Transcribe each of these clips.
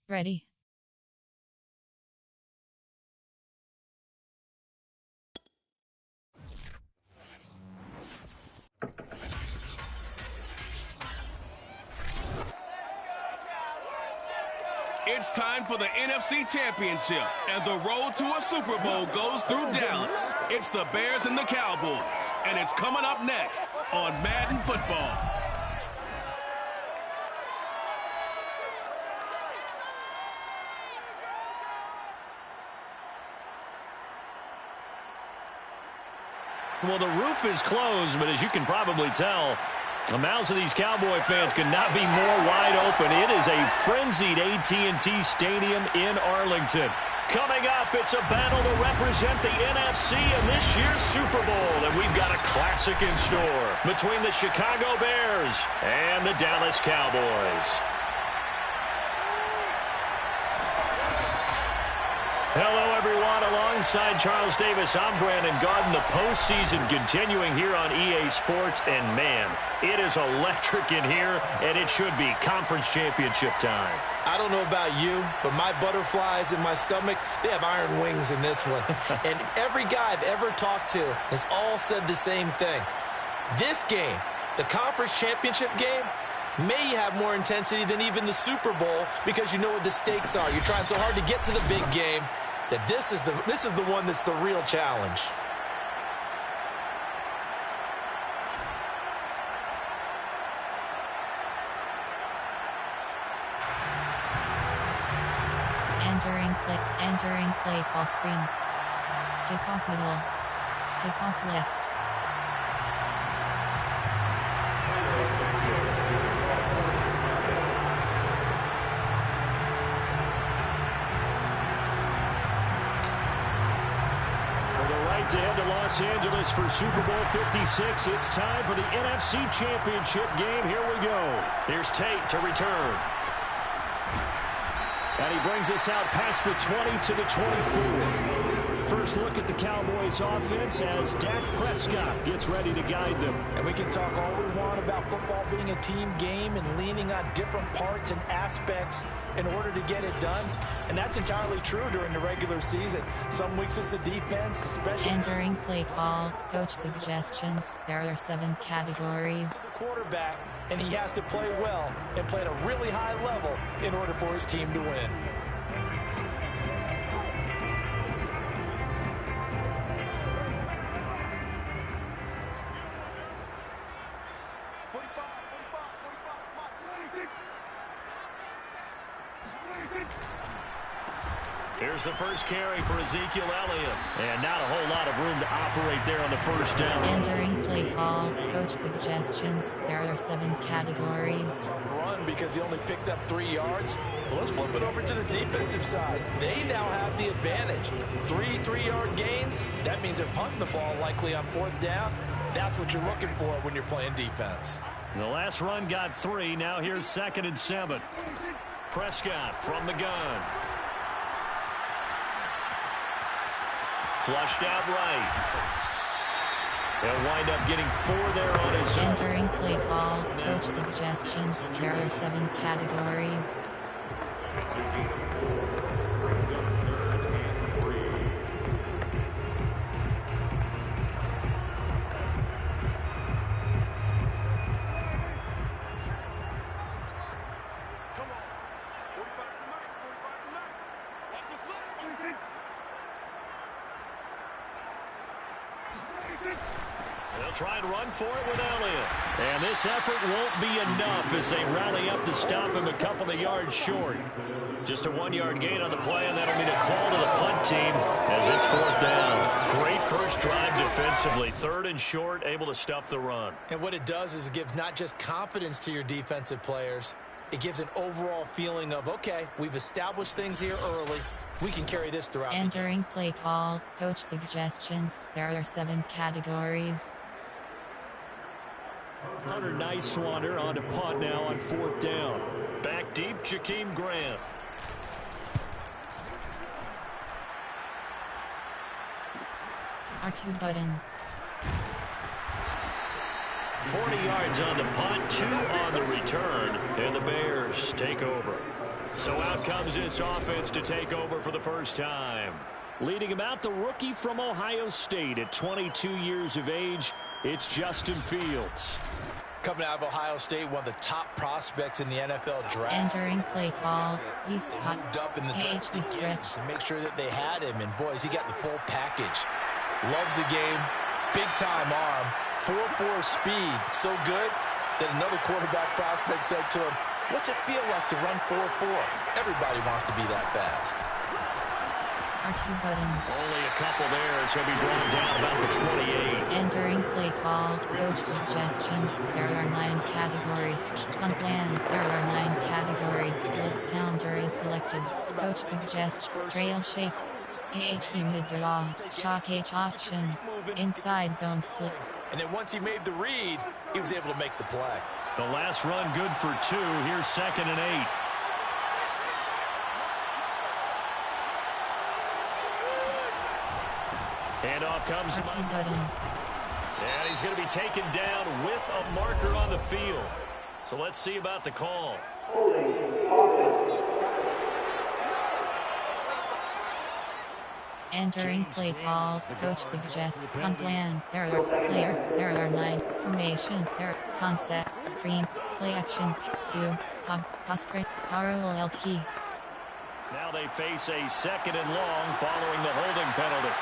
Ready. It's time for the NFC Championship, and the road to a Super Bowl goes through Dallas. It's the Bears and the Cowboys, and it's coming up next on Madden Football. Well, the roof is closed, but as you can probably tell, the mouths of these Cowboy fans could not be more wide open. It is a frenzied AT&T Stadium in Arlington. Coming up, it's a battle to represent the NFC in this year's Super Bowl. And we've got a classic in store between the Chicago Bears and the Dallas Cowboys. Hello, everyone. Alongside Charles Davis, I'm Brandon Garden. The postseason continuing here on EA Sports. And, man, it is electric in here, and it should be conference championship time. I don't know about you, but my butterflies in my stomach, they have iron wings in this one. And every guy I've ever talked to has all said the same thing. This game, the conference championship game, may have more intensity than even the Super Bowl because you know what the stakes are. You're trying so hard to get to the big game that this is the one that's the real challenge. Entering play call screen. Kickoff middle. Kickoff left. To head to Los Angeles for Super Bowl 56. It's time for the NFC Championship game. Here we go. Here's Tate to return. And he brings us out past the 20 to the 24. First look at the Cowboys offense as Dak Prescott gets ready to guide them. And we can talk all we want about football being a team game and leaning on different parts and aspects in order to get it done. And that's entirely true during the regular season. Some weeks it's the defense, the special Entering play call, coach suggestions. There are 7 categories. The quarterback, and he has to play well and play at a really high level in order for his team to win. Here's the first carry for Ezekiel Elliott. And not a whole lot of room to operate there on the first down. Entering play call, coach suggestions. There are 7 categories. Run because he only picked up 3 yards. Well, let's flip it over to the defensive side. They now have the advantage. 3 3-yard gains. That means they're punting the ball likely on 4th down. That's what you're looking for when you're playing defense. The last run got 3. Now here's 2nd and 7. Prescott from the gun. Flushed out right. He'll wind up getting 4 there on his own. Entering play call, coach suggestions. There are 7 categories. They'll try and run for it with Elliott. And this effort won't be enough as they rally up to stop him a couple of yards short. Just a 1-yard gain on the play, and that'll mean a call to the punt team as it's 4th down. Great first drive defensively. 3rd and short, able to stuff the run. And what it does is it gives not just confidence to your defensive players, it gives an overall feeling of, okay, we've established things here early. We can carry this throughout. Entering play call, coach suggestions. There are 7 categories. Hunter Nicewander on to punt now on 4th down. Back deep, Jakeem Grant. R2 button. 40 yards on the punt, 2 on the return, and the Bears take over. So out comes this offense to take over for the first time. Leading him out, the rookie from Ohio State at 22 years of age, it's Justin Fields. Coming out of Ohio State, one of the top prospects in the NFL draft. Entering play call, D-spot, Up in the draft stretch. to make sure that they had him, and boys, he got the full package. Loves the game, big-time arm, 4.4 speed, so good that another quarterback prospect said to him, "What's it feel like to run 4.4? Everybody wants to be that fast." R2 button. Only a couple there as he'll be brought down about the 28. Entering play call, coach suggestions. There are 9 categories. On plan, there are 9 categories. Blitz counter is selected. Coach suggests trail shape. AHE mid-draw. Shock H option. Inside zone split. And then once he made the read, he was able to make the play. The last run good for 2. Here's 2nd and 8. Handoff comes. R2 button. And he's going to be taken down with a marker on the field. So let's see about the call. Entering play call, coach suggests on plan. There are 9 formation. There concept screen play action do hub sprint parallel LT. Now they face a 2nd and long following the holding penalty.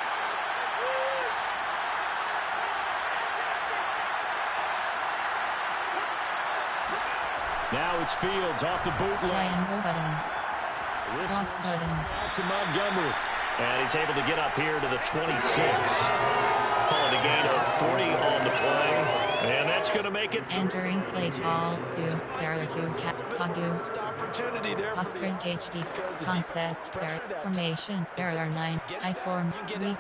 Now it's Fields off the bootleg. Triangle button. Cross button. Out to Montgomery. And he's able to get up here to the 26. Calling a gain of 40 on the play. And that's going to make it. Entering play call. There are 2 do. Opportunity there. Sprint HD. Concept. There. Formation. There are 9. I form. Weak.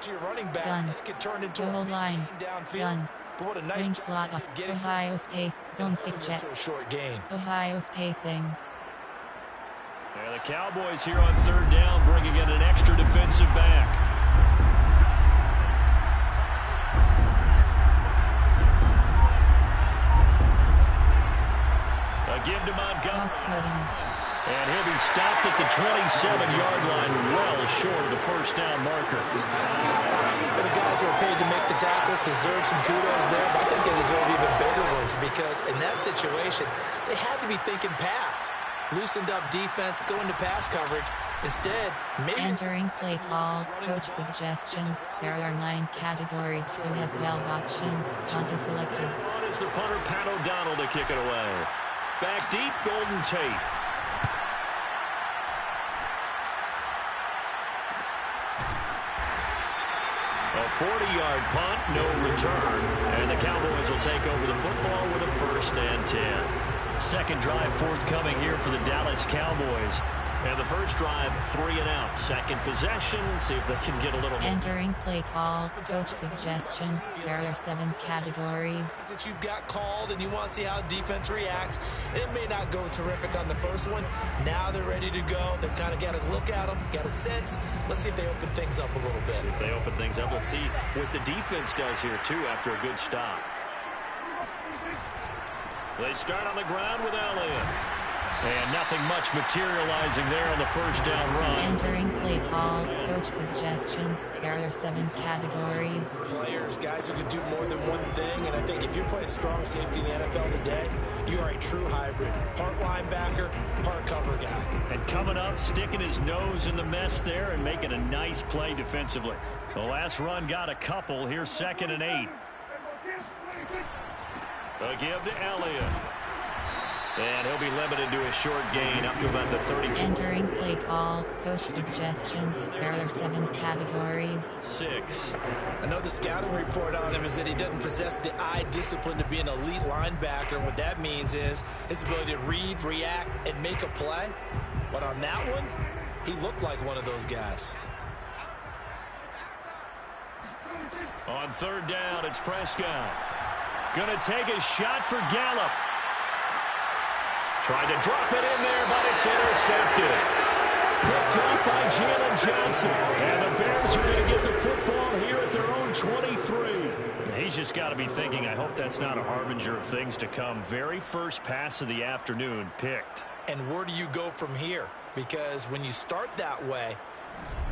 Gun. Goal line. Gun. What a nice Ring slot off. Ohio space. Zone fit jet. short gain. Ohio spacing. And the Cowboys here on 3rd down, bringing in an extra defensive back. A give to Montgomery. And he'll be stopped at the 27-yard line, well short of the first down marker. The guys who are paid to make the tackles deserve some kudos there, but I think they deserve even bigger ones because in that situation, they had to be thinking pass. Loosened up defense, go into pass coverage. Instead, maybe... Entering play call, coach suggestions. There are 9 categories. You have 12 options. Punt is selected. On is the punter, Pat O'Donnell, to kick it away. Back deep, Golden Tate. A 40-yard punt, no return. And the Cowboys will take over the football with a 1st and 10. Second drive forthcoming here for the Dallas Cowboys. And the first drive, 3 and out. Second possession, see if they can get a little... Entering play call, coach suggestions. There are 7 categories. That you've got called and you want to see how defense reacts. It may not go terrific on the first one. Now they're ready to go. They've kind of got to look at them, got a sense. Let's see if they open things up a little bit. See if they open things up. Let's see what the defense does here, too, after a good stop. They start on the ground with Elliott. And nothing much materializing there on the first down run. Entering play call, coach suggestions. There are 7 categories. Players, guys who can do more than one thing, and I think if you're playing strong safety in the NFL today, you are a true hybrid. Part linebacker, part cover guy. And coming up, sticking his nose in the mess there and making a nice play defensively. The last run got a couple. Here's 2nd and 8. A give to Elliott. And he'll be limited to a short gain up to about the 34. Entering play call, coach suggestions. There are 7 categories. 6. I know the scouting report on him is that he doesn't possess the eye discipline to be an elite linebacker. And what that means is his ability to read, react, and make a play. But on that one, he looked like one of those guys. On 3rd down, it's Prescott. Gonna take a shot for Gallup. Tried to drop it in there, but it's intercepted. Picked up by Jalen Johnson. And the Bears are going to get the football here at their own 23. He's just got to be thinking, I hope that's not a harbinger of things to come. Very first pass of the afternoon picked. And where do you go from here? because when you start that way,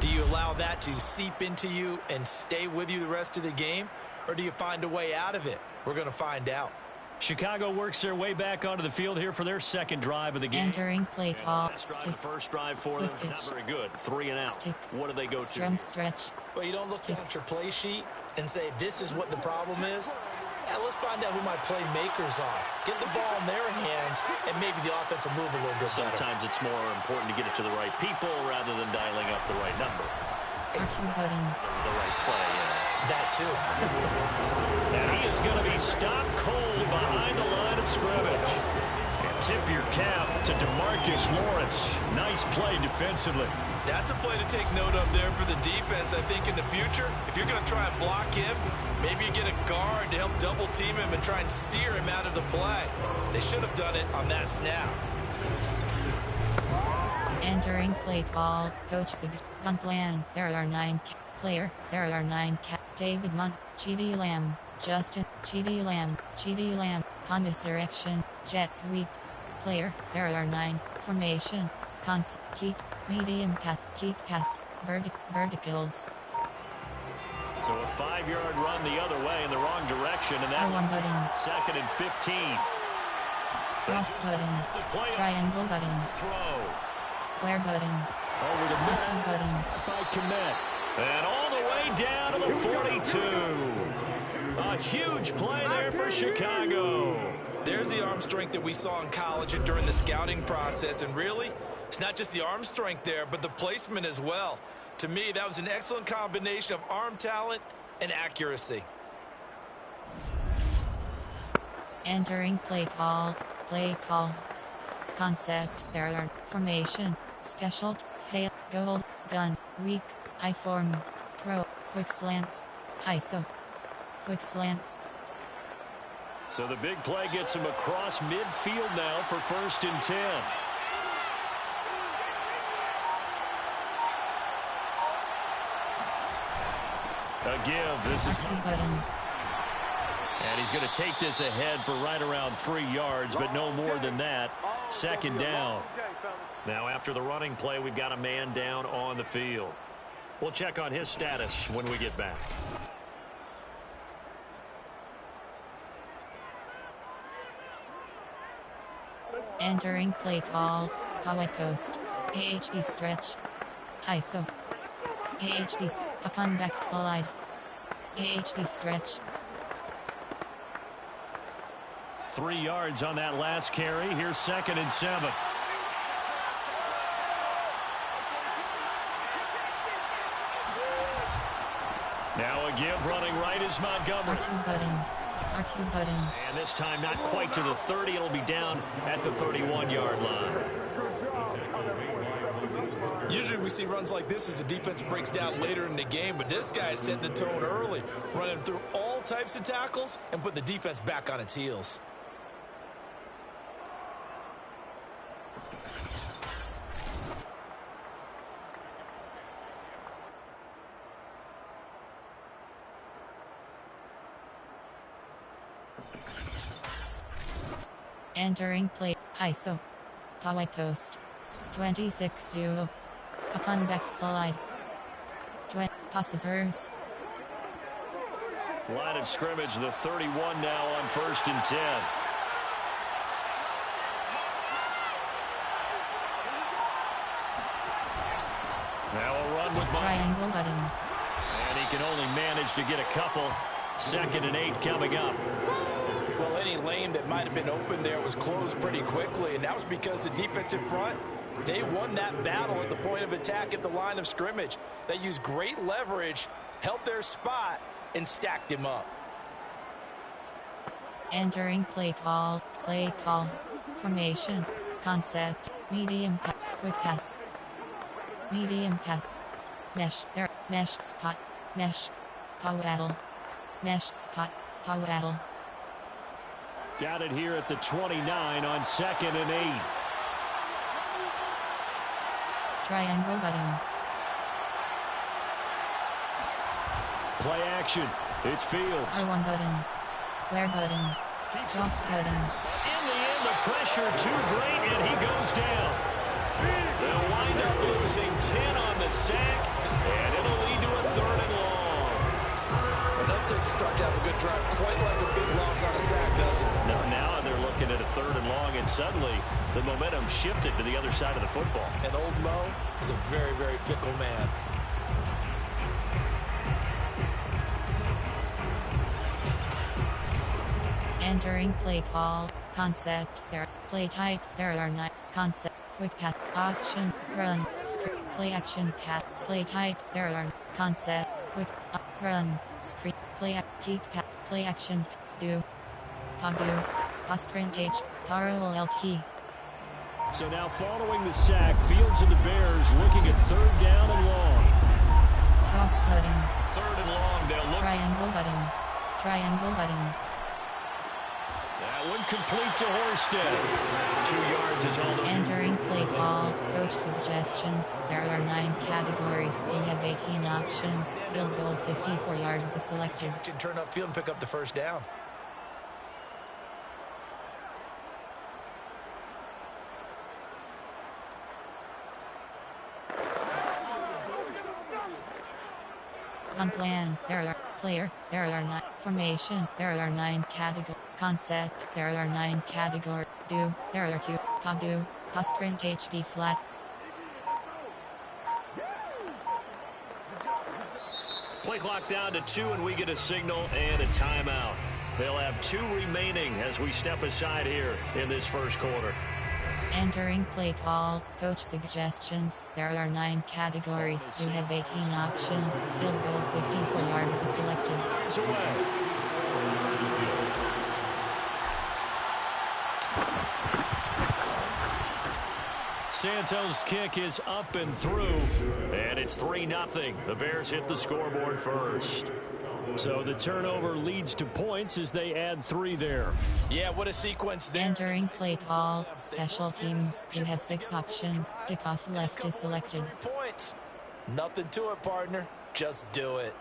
do you allow that to seep into you and stay with you the rest of the game, or do you find a way out of it? We're going to find out. Chicago works their way back onto the field here for their second drive of the game. Entering play call. The first drive for them, not very good. 3 and out. Stick. What do they go Strong to? stretch. Well, you don't look down at your play sheet and say, this is what the problem is. Let's find out who my playmakers are. Get the ball in their hands, and maybe the offense will move a little bit better. Sometimes it's more important to get it to the right people rather than dialing up the right number. R2 button. The right play, That too. And he is going to be stopped cold behind the line of scrimmage. And tip your cap to DeMarcus Lawrence. Nice play defensively. That's a play to take note of there for the defense. I think in the future, if you're going to try and block him, maybe you get a guard to help double team him and try and steer him out of the play. They should have done it on that snap. Entering play call. Coach Sig. Gun plan. There are 9 player. There are 9 David Munt. GD Lamb. Justin. GD Lamb. GD Lamb. On this direction. Jet sweep. Player. There are 9. Formation. Keep. Medium pass. Keep pass. Verticals. So a 5-yard run the other way in the wrong direction. And that R1 button. 2nd and 15. Cross button. Triangle button. Throw. Square button. Over the middle. Button button. By Kmet. And all the way down to the 42. A huge play there for Chicago. There's the arm strength that we saw in college and during the scouting process. And really, it's not just the arm strength there, but the placement as well. To me, that was an excellent combination of arm talent and accuracy. Entering play call. Play call. Concept. There are formation. Special. Hail. Goal. Gun. Weak. I form. Pro. Quick slants. ISO. Quick slants. So the big play gets him across midfield now for 1st and 10. A give. This is button. And he's going to take this ahead for right around 3 yards, but no more than that. 2nd down. Now after the running play, we've got a man down on the field. We'll check on his status when we get back. Entering play call. Power post. AHD stretch. ISO. AHD. Upon back slide. AHD stretch. 3 yards on that last carry. Here's 2nd and 7. Now a give running right is Montgomery. R2 button. R2 button. And this time not quite to the 30. It'll be down at the 31-yard line. Usually we see runs like this as the defense breaks down later in the game, but this guy is setting the tone early, running through all types of tackles and putting the defense back on its heels. Entering play. ISO. Power post. 26-0. Upon back slide. Passers. Line of scrimmage, the 31 now on 1st and 10. Now a run with triangle button. And he can only manage to get a couple. 2nd and 8 coming up. Well, any lane that might have been open there was closed pretty quickly, and that was because the defensive front, they won that battle at the point of attack at the line of scrimmage. They used great leverage, held their spot, and stacked him up. Entering play call. Formation. Concept. Medium pass. Quick pass. Medium pass. Mesh. There. Mesh spot. Mesh. Powaddle. Mesh spot. Powaddle. Got it here at the 29 on 2nd and 8. Triangle button. Play action. It's Fields. R1 button. Square button. Cross button. In the end, the pressure too great, and he goes down. They'll losing 10 on the sack, and it'll lead to a 3rd and long. Enough to start to have a good drive, quite like a big loss on a sack, doesn't it? No, now they're looking at a 3rd and long, and suddenly the momentum shifted to the other side of the football. And old Mo is a very, very fickle man. Entering play call, concept, there, play type, there are 9, concept, quick path, option, run, script, play action path, play type, there are, concept, quick, run, script, play, keep path, play action, do, padu, sprint H, parallel LT. So now following the sack, Fields and the Bears looking at 3rd down and long. Cross cutting. 3rd and long, they'll look. Triangle button. That one complete to Horsted. 2 yards is all. Entering play call, coach suggestions. There are 9 categories. We have 18 options. Field goal 54 yards is selected. You can turn upfield and pick up the 1st down. On plan, there are player, there are 9 formation, there are 9 category concept, there are 9 category do, there are 2 padu, sprint HB flat. Play clock down to 2, and we get a signal and a timeout. They'll have 2 remaining as we step aside here in this 1st quarter. Entering play call, coach suggestions. There are 9 categories. You have 18 options. Field goal 54 yards is selected. It's away. Santos' kick is up and through, and it's 3-0. The Bears hit the scoreboard first. So the turnover leads to points as they add 3 there. Yeah, what a sequence there. Entering play call, special teams. You have 6 options. Kickoff left is selected. Points. Nothing to it, partner. Just do it.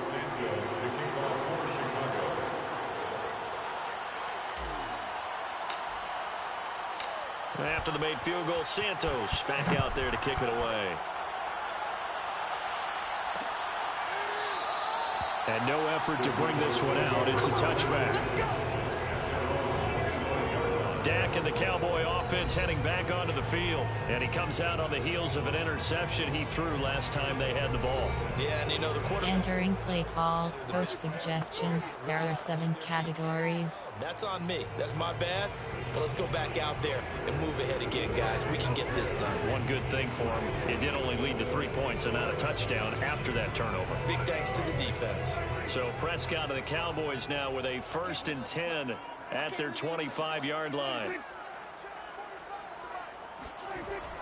Santos kicking off for Chicago. After the made field goal, Santos back out there to kick it away. And no effort to bring this one out. It's a touchback. Dak and the Cowboy offense heading back onto the field. And he comes out on the heels of an interception he threw last time they had the ball. Yeah, and you know the quarterback. Entering play call, coach suggestions. There are 7 categories. That's on me. That's my bad. But let's go back out there and move ahead again, guys. We can get this done. One good thing for him, it did only lead to 3 points and not a touchdown after that turnover. Big thanks to the defense. So Prescott and the Cowboys now with a 1st and 10 at their 25-yard line.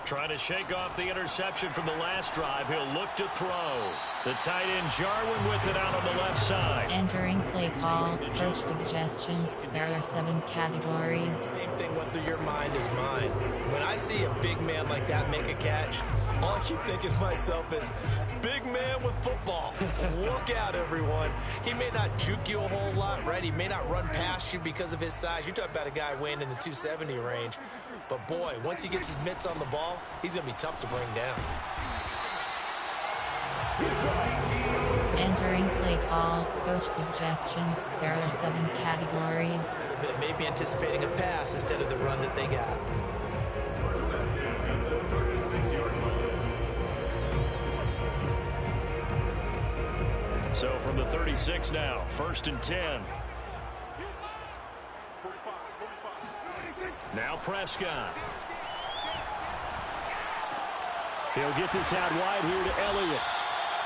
Trying to shake off the interception from the last drive. He'll look to throw. The tight end Jarwin with it out on the left side. Entering play call, coach suggestions. There are 7 categories. Same thing went through your mind as mine. When I see a big man like that make a catch, all I keep thinking to myself is, big man with football. Look out, everyone. He may not juke you a whole lot, right? He may not run past you because of his size. You talk about a guy weighing in the 270 range. But, boy, once he gets his mitts on the ball, he's going to be tough to bring down. Entering play call, coach suggestions. There are 7 categories. But maybe anticipating a pass instead of the run that they got. First and 10 at the 36-yard line. So from the 36 now, 1st and 10. Now Prescott. He'll get this out wide here to Elliott.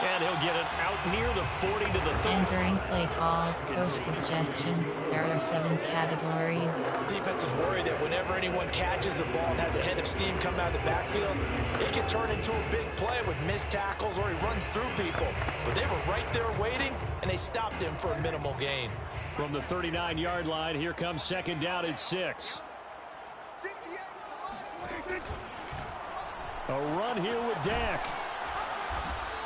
And he'll get it out near the 40 to the 30. Entering play call, coach suggestions. There are 7 categories. The defense is worried that whenever anyone catches the ball and has a head of steam coming out of the backfield, it can turn into a big play with missed tackles or he runs through people. But they were right there waiting, and they stopped him for a minimal gain. From the 39-yard line, here comes 2nd down at 6. A run here with Dak.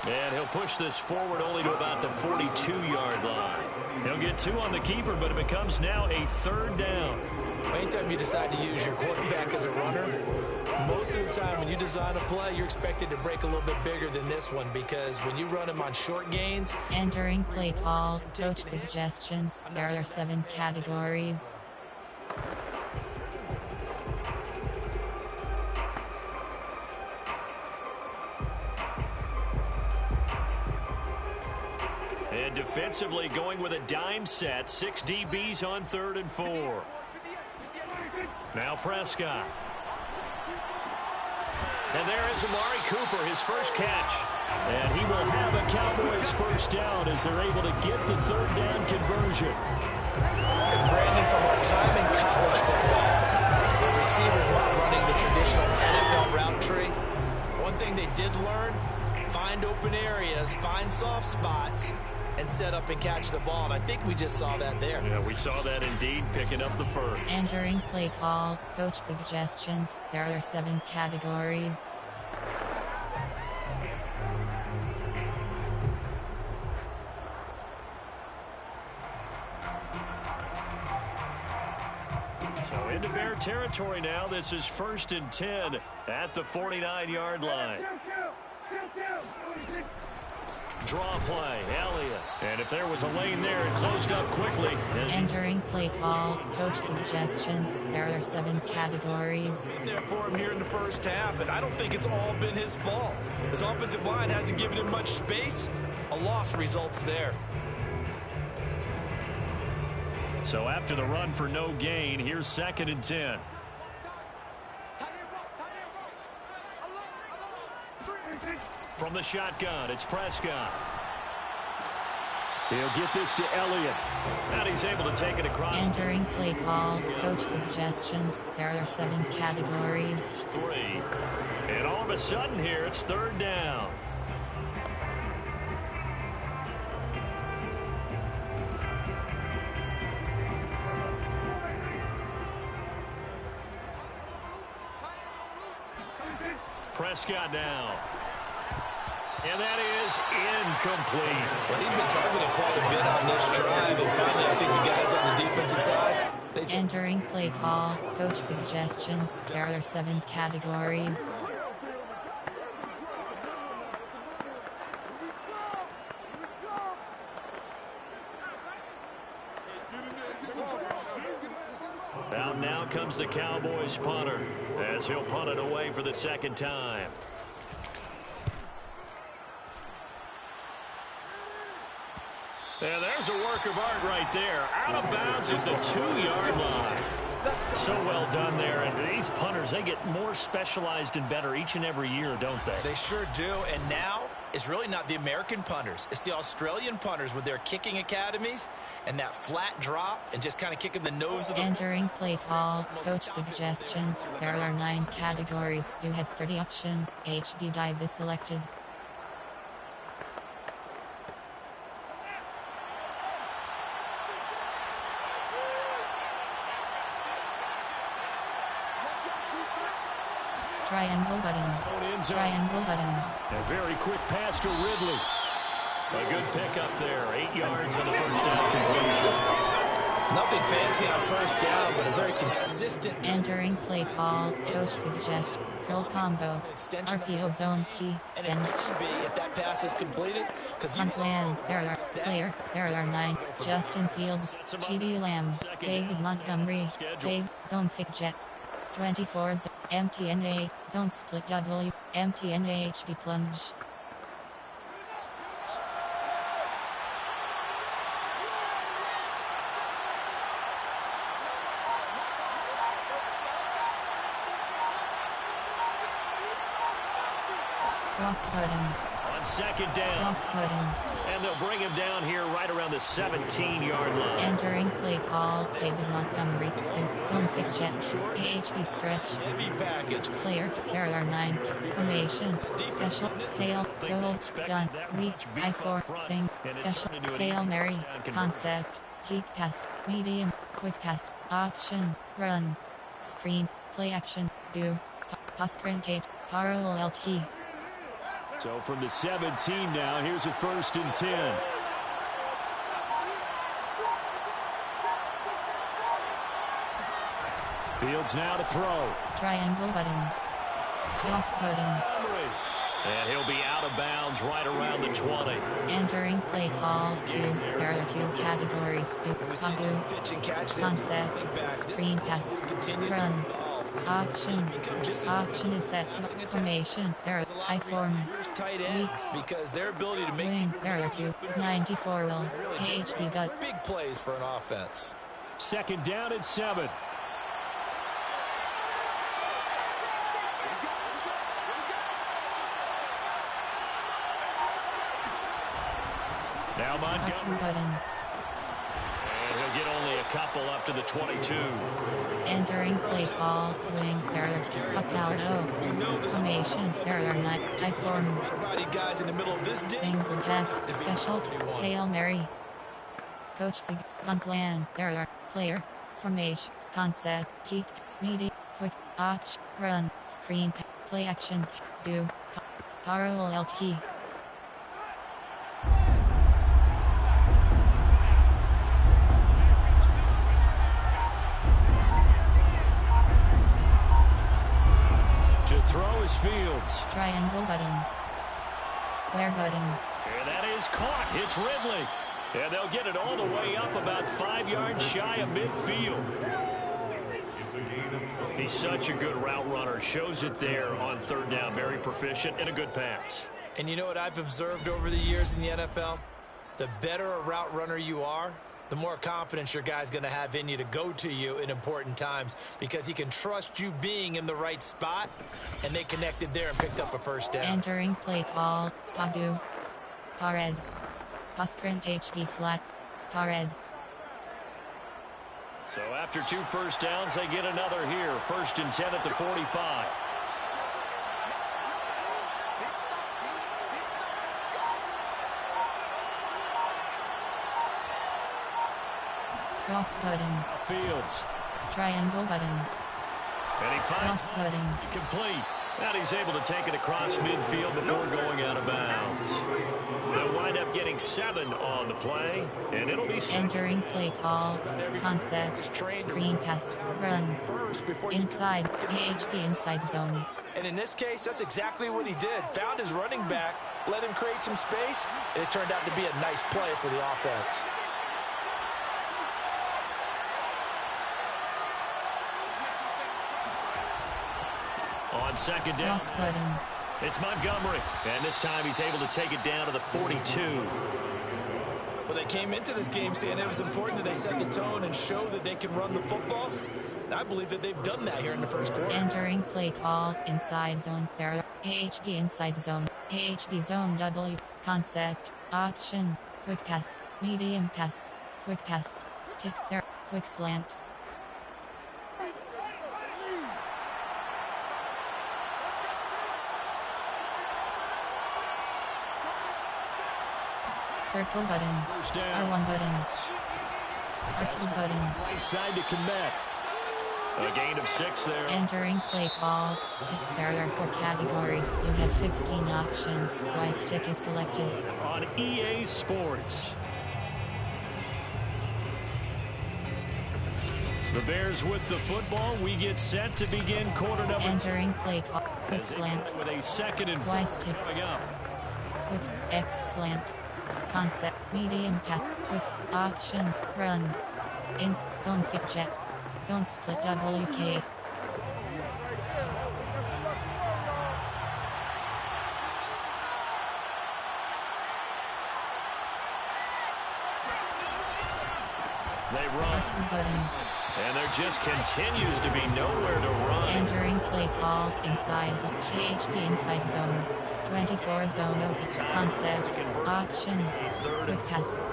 And he'll push this forward only to about the 42-yard line. He'll get 2 on the keeper, but it becomes now a 3rd down. Anytime you decide to use your quarterback as a runner, most of the time when you design a play, you're expected to break a little bit bigger than this one, because when you run him on short gains. Entering play call, coach suggestions. There are 7 categories. And defensively going with a dime set. 6 DBs on 3rd and 4. Now Prescott. And there is Amari Cooper, his first catch. And he will have a Cowboys first down as they're able to get the 3rd down conversion. And Brandon, from our time in college football, the receivers weren't running the traditional NFL route tree. One thing they did learn, find open areas, find soft spots, and set up and catch the ball. And I think we just saw that there. Yeah, we saw that indeed, picking up the first. Entering play call, coach suggestions. There are 7 categories. So into Bear territory now. This is 1st and 10 at the 49-yard line. Draw play, Elliott. And if there was a lane there, it closed up quickly. Entering play call, coach suggestions. There are 7 categories. In there for him here in the first half, and I don't think it's all been his fault. His offensive line hasn't given him much space. A loss results there. So after the run for no gain, here's 2nd and 10. From the shotgun, it's Prescott. He'll get this to Elliott. And he's able to take it across. Entering play call, coach suggestions. There are 7 categories. 3. And all of a sudden here, it's 3rd down. Prescott now. And that is incomplete. Well, he's been targeted quite a bit on this drive, and finally I think the guys on the defensive side. Entering play call, coach suggestions. There are 7 categories. Out now comes the Cowboys punter as he'll punt it away for the 2nd time. And there's a work of art right there. Out of bounds at the 2-yard line. So well done there. And these punters, they get more specialized and better each and every year, don't they? They sure do. And now it's really not the American punters. It's the Australian punters with their kicking academies and that flat drop and just kind of kicking the nose of the... Entering play call, coach suggestions. There are 9 categories. You have 30 options. HB dive is selected. Triangle button. Triangle button. A very quick pass to Ridley. A good pickup there. 8 yards on the first down completion. Nothing fancy on first down, but a very consistent... Entering play call, coach suggests curl combo, RPO zone key, and then it should be if that pass is completed. on plan, there are 9, Justin Fields, G.D. Lamb, David Montgomery, Dave, zone thick jet, 24, MTNA, zone split W, MTNA HB plunge. Cross button. On 2nd down. Cross button. And they'll bring him down here right around the 17-yard line. Entering play call, David Montgomery, zone thick jet, AHB stretch. Heavy package. Player, there are 9, formation, special, hail, goal, gun, reach, I4, sing, special, Hail Mary, concept, deep pass, medium, quick pass, option, run, screen, play action, do, Postprintage. Parallel LT. So from the 17 now, here's a 1st and 10. Fields now to throw. Triangle button. Cross button. And he'll be out of bounds right around the 20. Entering play call. There are 2 categories. Concept. Screen pass. Run. Option. Option is set to formation. There are I form. Because their ability to make Wing. There are 2. 94 will. HB gut. big plays for an offense. 2nd down and 7. Now Montgomery. Button. And he'll get only a couple up to the 22. Entering play call. Wing. There are 2. Formation. There are 9. I form. Big-bodied guys in the middle of this Single pack. Special. Hail Mary. Coach Sig. Gunclan. There are player. Formation. Concept. Keep. Media. Quick. Option. Run. Screen. Play action. Do. Parallel LT. Throw is Fields. Triangle button. Square button. And that is caught. It's Ridley. And they'll get it all the way up about 5 yards shy of midfield. He's such a good route runner. Shows it there on 3rd down. Very proficient and a good pass. And you know what I've observed over the years in the NFL? The better a route runner you are, the more confidence your guy's going to have in you to go to you in important times because he can trust you being in the right spot, and they connected there and picked up a 1st down. Entering play call. Padu. Pared. Posprint HB flat. Pared. So after 2 first downs, they get another here. 1st and 10 at the 45. Cross button. Fields. Triangle button. And he finds Cross button. complete. And he's able to take it across midfield before going out of bounds. They'll wind up getting 7 on the play, and it'll be Entering play call. Concept. Screen pass. Run. Inside. AHP inside zone. And in this case, that's exactly what he did. Found his running back, let him create some space, and it turned out to be a nice play for the offense. on 2nd down. Cross button. It's Montgomery, and this time he's able to take it down to the 42. Well, they came into this game saying it was important that they set the tone and show that they can run the football. And I believe that they've done that here in the first quarter. Entering play call, inside zone, there, AHB inside zone, AHB zone W, concept, option, quick pass, medium pass, quick pass, stick there, quick slant. Circle button, R1 button, R2 button. Right side to Komet. A gain of 6 there. Entering play call, stick. There are 4 categories. You have 16 options. Y stick is selected. On EA Sports. The Bears with the football. We get set to begin quarter number 2. Entering play call, quick slant. With a 2nd and 4 Y stick. coming up. Quick X slant. Concept, medium path, quick, option, run. Zone fit jet. Zone split WK. They run. R2 button. And there just continues to be nowhere to run. Entering play call, inside zone, AHP inside zone. 24 zone open, concept, option, quick pass.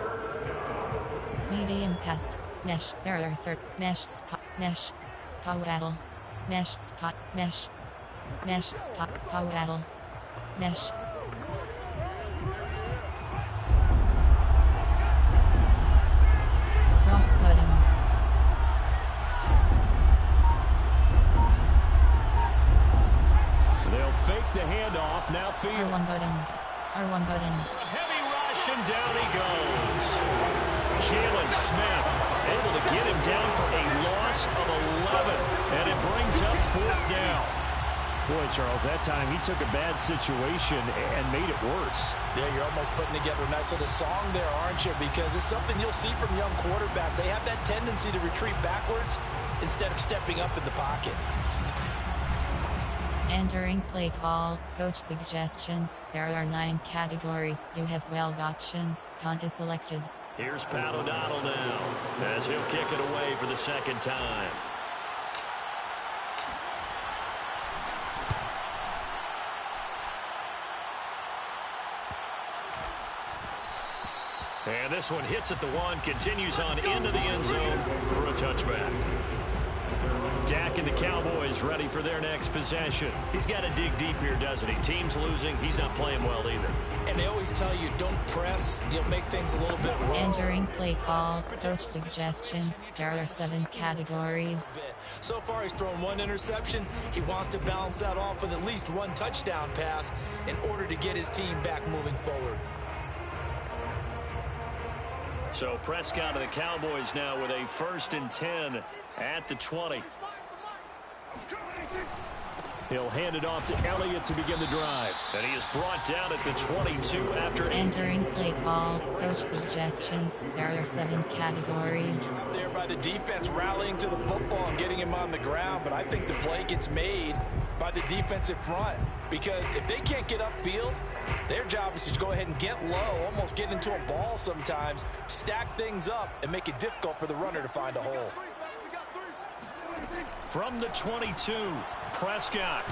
Medium pass, mesh, there are 3rd, mesh spot, mesh, powaddle, mesh spot, mesh spot, powaddle, mesh. Cross button. fake the handoff. Now field. R1 button. R1 button. A heavy rush, and down he goes. Jalen Smith able to get him down for a loss of 11. And it brings up 4th down. Boy, Charles, that time he took a bad situation and made it worse. Yeah, you're almost putting together a nice little song there, aren't you? Because it's something you'll see from young quarterbacks. They have that tendency to retreat backwards instead of stepping up in the pocket. Entering play call, coach suggestions. There are 9 categories. You have 12 options. Punt is selected. Here's Pat O'Donnell now as he'll kick it away for the 2nd time. And this one hits at the 1, continues on into the end zone for a touchback. Dak and the Cowboys ready for their next possession. He's got to dig deep here, doesn't he? Team's losing. He's not playing well either. And they always tell you, don't press. You'll make things a little bit worse. Entering play call, coach suggestions. There are 7 categories. So far, he's thrown 1 interception. He wants to balance that off with at least 1 touchdown pass in order to get his team back moving forward. So Prescott of the Cowboys now with a 1st and 10 at the 20. He'll hand it off to Elliott to begin the drive. And he is brought down at the 22 after... Entering play call, coach suggestions. There are 7 categories. There by the defense rallying to the football and getting him on the ground. But I think the play gets made by the defensive front. Because if they can't get upfield, their job is to go ahead and get low, almost get into a ball sometimes, stack things up, and make it difficult for the runner to find a hole. From the 22, Prescott.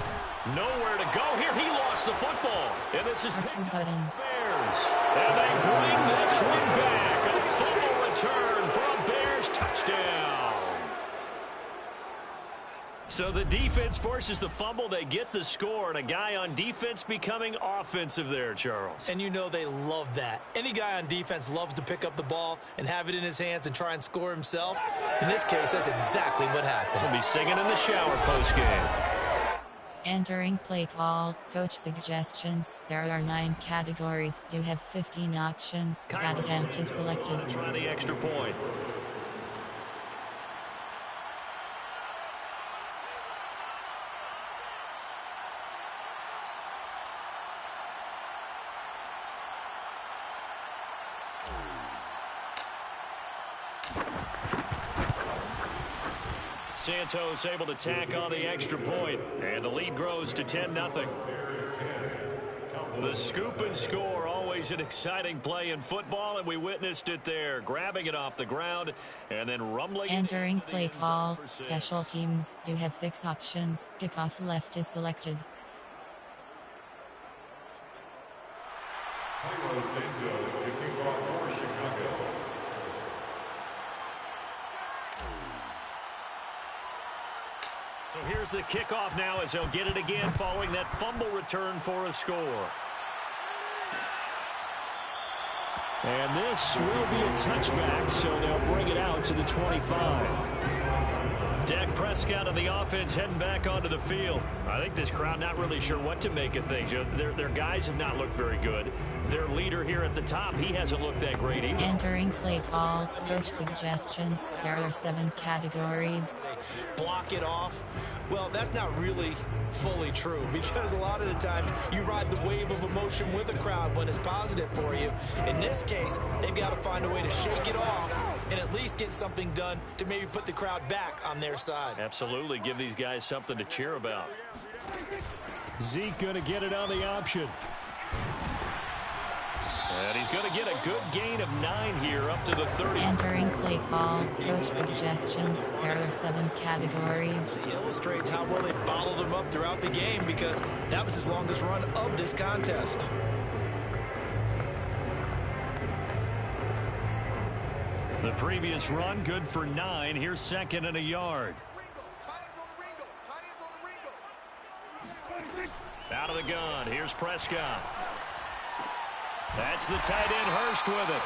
Nowhere to go here. He lost the football. And this is R2 button. Bears. And they bring this one back. A fumble return for a Bears touchdown. So the defense forces the fumble. They get the score. And a guy on defense becoming offensive there, Charles. And you know they love that. Any guy on defense loves to pick up the ball and have it in his hands and try and score himself. In this case, that's exactly what happened. He'll be singing in the shower post-game. Entering play call, coach suggestions. There are 9 categories. You have 15 options. That attempt is selected. Try the extra point. Santos able to tack on the extra point, and the lead grows to 10-0. The scoop and score, always an exciting play in football, and we witnessed it there, grabbing it off the ground and then rumbling. Entering play call, special teams. You have 6 options. Kickoff left is selected. Santos kicking off for Chicago. So here's the kickoff now as they'll get it again following that fumble return for a score. And this will be a touchback, so they'll bring it out to the 25. Dak Prescott of the offense heading back onto the field. I think this crowd not really sure what to make of things. You know, their guys have not looked very good. Their leader here at the top, he hasn't looked that great either. Entering play call, coach suggestions. There are 7 categories. Block it off. Well, that's not really fully true because a lot of the times you ride the wave of emotion with a crowd when it's positive for you. In this case, they've got to find a way to shake it off and at least get something done to maybe put the crowd back on their side. Absolutely. Give these guys something to cheer about. Zeke going to get it on the option. And he's going to get a good gain of 9 here up to the 30. Entering play call, coach suggestions. There are 7 categories. It illustrates how well they bottled him up throughout the game because that was his longest run of this contest. The previous run good for 9. Here's 2nd and a yard. Out of the gun. Here's Prescott. That's the tight end Hurst with it.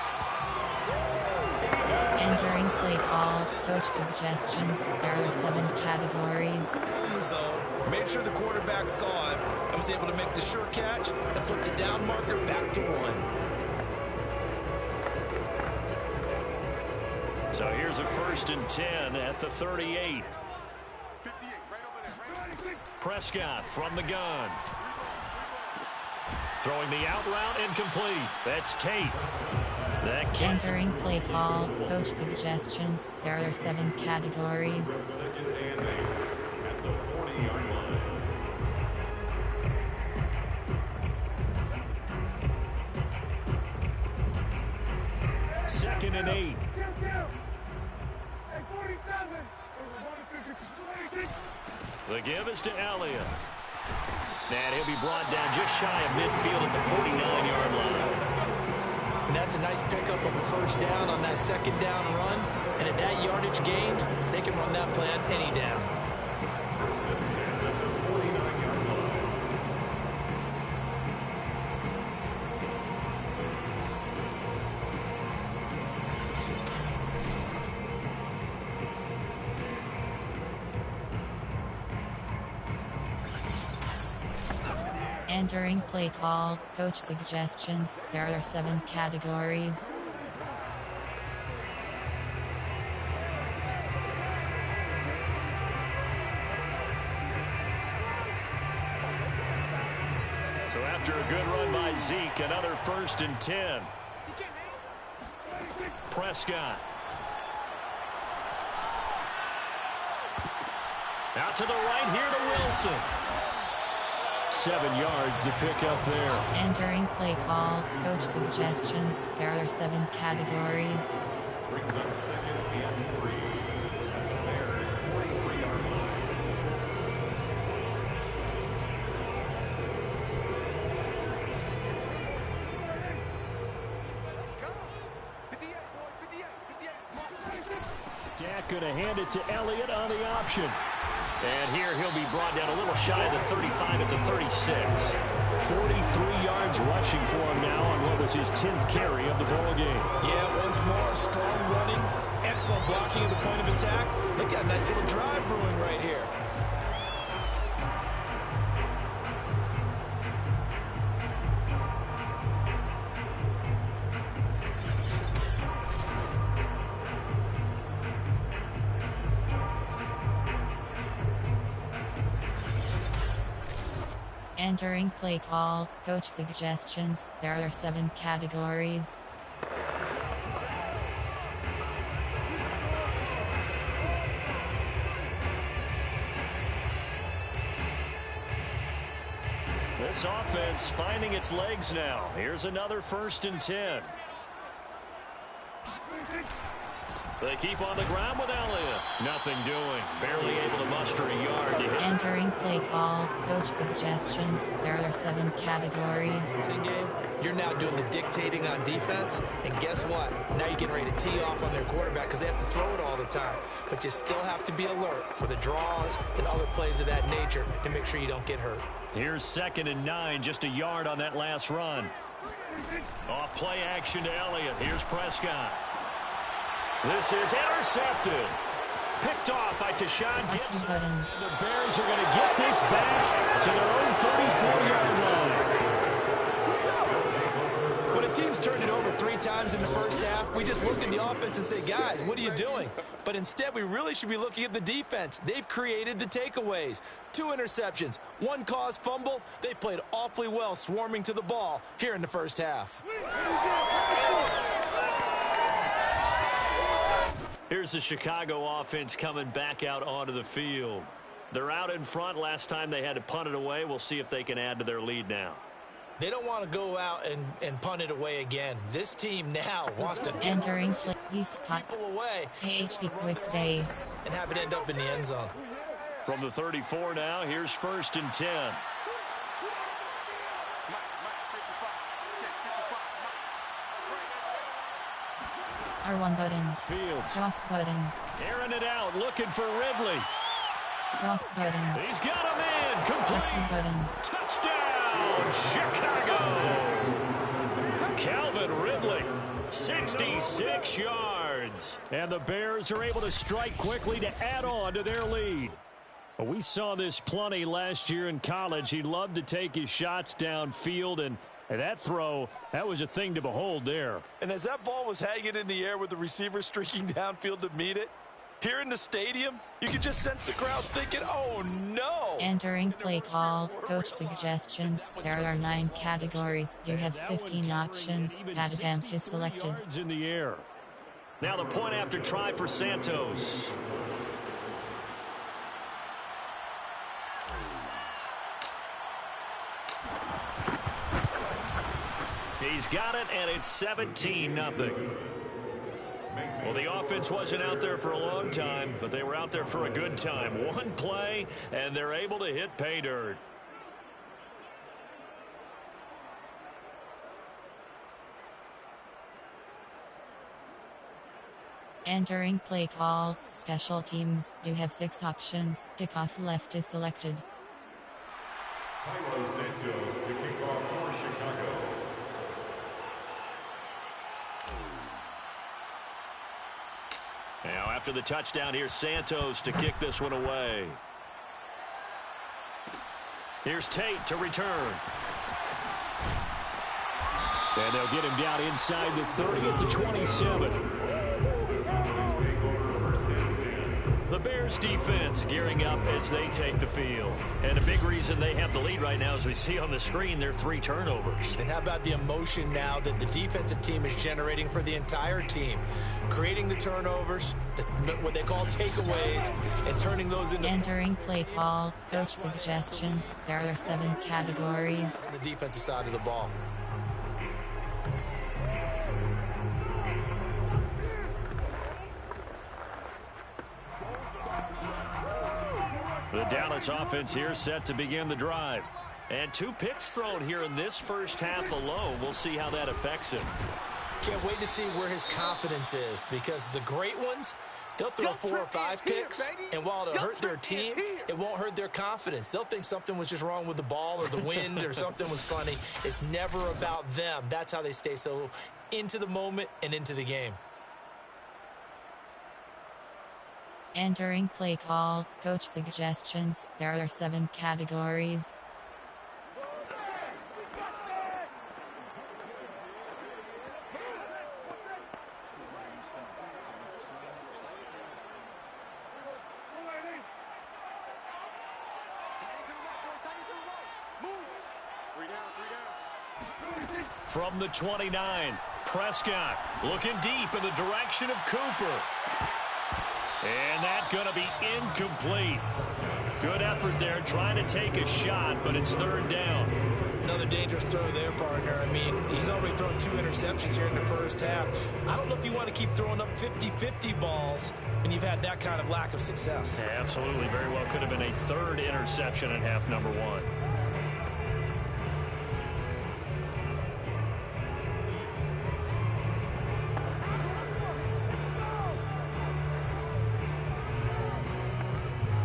Entering play call, coach suggestions. There are 7 categories. So made sure the quarterback saw him and was able to make the sure catch and flip the down marker back to 1. So here's a 1st and 10 at the 38. Prescott from the gun. Throwing the out route incomplete. That's Tate. Entering play call, coach suggestions. There are 7 categories. 2nd and 8 at the 40-yard line. Second and 8. The give is to Elliott. And he'll be brought down just shy of midfield at the 49-yard line. And that's a nice pickup of a 1st down on that 2nd down run. And at that yardage gained, they can run that plan any down. 1st and 10 at the 49-yard line. Entering play call, coach suggestions. There are 7 categories. So after a good run by Zeke, another 1st and 10. Prescott. Out to the right here to Wilson. 7 yards to pick up there. Entering play call, coach suggestions. There are 7 categories. Brings up 2nd and 3 at the Bears' 43-yard line. Dak going to hand it to Elliott on the option. And here he'll be brought down a little shy of the 35 at the 36. 43 yards rushing for him now on what was his 10th carry of the ball game. Yeah, once more, strong running, excellent blocking at the point of attack. They got a nice little drive brewing right here. Entering play call, coach suggestions. There are 7 categories. This offense finding its legs now. Here's another 1st and 10. They keep on the ground with Elliott. Nothing doing. Barely able to muster a yard to hit. Entering play call, coach suggestions. There are 7 categories. Game, you're now doing the dictating on defense, and guess what? Now you're getting ready to tee off on their quarterback because they have to throw it all the time. But you still have to be alert for the draws and other plays of that nature to make sure you don't get hurt. Here's 2nd and 9, just a yard on that last run. Off play action to Elliott. Here's Prescott. This is intercepted. Picked off by Tashawn Gibson. The Bears are going to get this back to their own 34-yard line. When a team's turned it over 3 times in the first half, we just look at the offense and say, guys, what are you doing? But instead, we really should be looking at the defense. They've created the takeaways. 2 interceptions, 1 caused fumble. They played awfully well swarming to the ball here in the first half. Here's the Chicago offense coming back out onto the field. They're out in front. Last time they had to punt it away. We'll see if they can add to their lead now. They don't want to go out and punt it away again. This team now wants to get Entering these people away PhD quick days and have it end up in the end zone. From the 34 now, here's 1st and 10. R1 button. Fields. Cross button. Airing it out, looking for Ridley. Cross button. He's got him in. Complete. Touching button. Touchdown, Chicago. Calvin Ridley, 66 yards. And the Bears are able to strike quickly to add on to their lead. Well, we saw this plenty last year in college. He loved to take his shots downfield, and that throw, that was a thing to behold there. And as that ball was hanging in the air with the receiver streaking downfield to meet it, here in the stadium, you could just sense the crowd thinking, oh, no. Entering play call, coach suggestions. There are 9 categories. You have 15 options. That attempt is selected. In the air. Now the point after try for Santos. He's got it, and it's 17-0. Well, the offense wasn't out there for a long time, but they were out there for a good time. One play, and they're able to hit pay dirt. Entering play call, special teams. You have 6 options. Kickoff left is selected. Carlos Santos to kick off for Chicago. Now, after the touchdown, here's Santos to kick this one away. Here's Tate to return. And they'll get him down inside the 30 at the 27. The Bears defense gearing up as they take the field. And a big reason they have the lead right now, as we see on the screen, their 3 turnovers. And how about the emotion now that the defensive team is generating for the entire team? Creating the turnovers, what they call takeaways, and turning those into... Entering play call, coach suggestions. There are 7 categories. On the defensive side of the ball. The Dallas offense here set to begin the drive. And 2 picks thrown here in this first half alone. We'll see how that affects him. Can't wait to see where his confidence is, because the great ones, they'll throw 4 or 5 picks, and while it'll hurt their team, it won't hurt their confidence. They'll think something was just wrong with the ball or the wind or something was funny. It's never about them. That's how they stay so into the moment and into the game. Entering play call, coach suggestions. There are 7 categories. From the 29, Prescott looking deep in the direction of Cooper. And that's going to be incomplete. Good effort there trying to take a shot, but it's 3rd down. Another dangerous throw there, partner. I mean, he's already thrown 2 interceptions here in the first half. I don't know if you want to keep throwing up 50-50 balls when you've had that kind of lack of success. Yeah, absolutely. Very well could have been a 3rd interception in half number 1.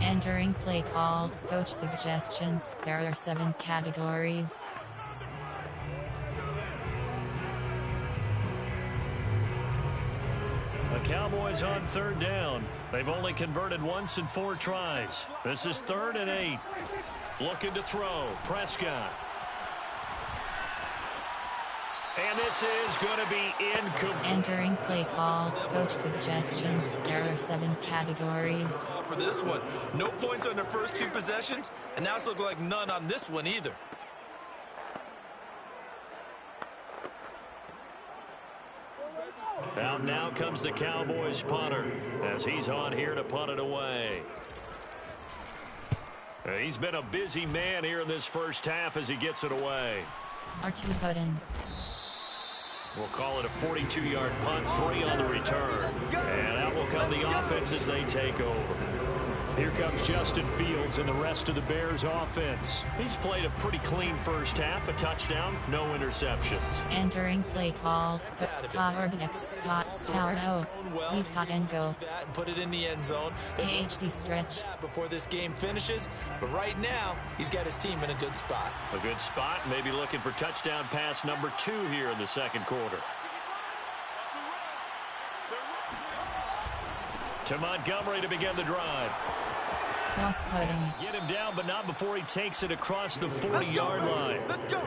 Entering play call, coach suggestions. There are 7 categories. The Cowboys on 3rd down. They've only converted once in 4 tries. This is 3rd and 8. Looking to throw. Prescott. And this is going to be incomplete. Entering play call, coach suggestions. There are 7 categories. For this one, no points on their first 2 possessions, and now it's looking like none on this one either. Out now comes the Cowboys punter as he's on here to punt it away. He's been a busy man here in this first half as he gets it away. R2 button. We'll call it a 42-yard punt, 3 on the return. And out will come the offense as they take over. Here comes Justin Fields and the rest of the Bears offense. He's played a pretty clean first half, a touchdown, no interceptions. Entering play call, Howard X Scott, Tower O. Please cut and go. And put it in the end zone. AHD stretch. Before this game finishes, but right now, he's got his team in a good spot. A good spot, maybe looking for touchdown pass number 2 here in the second quarter. To Montgomery to begin the drive. Cross-cutting. Get him down, but not before he takes it across the 40-yard line. Let's go.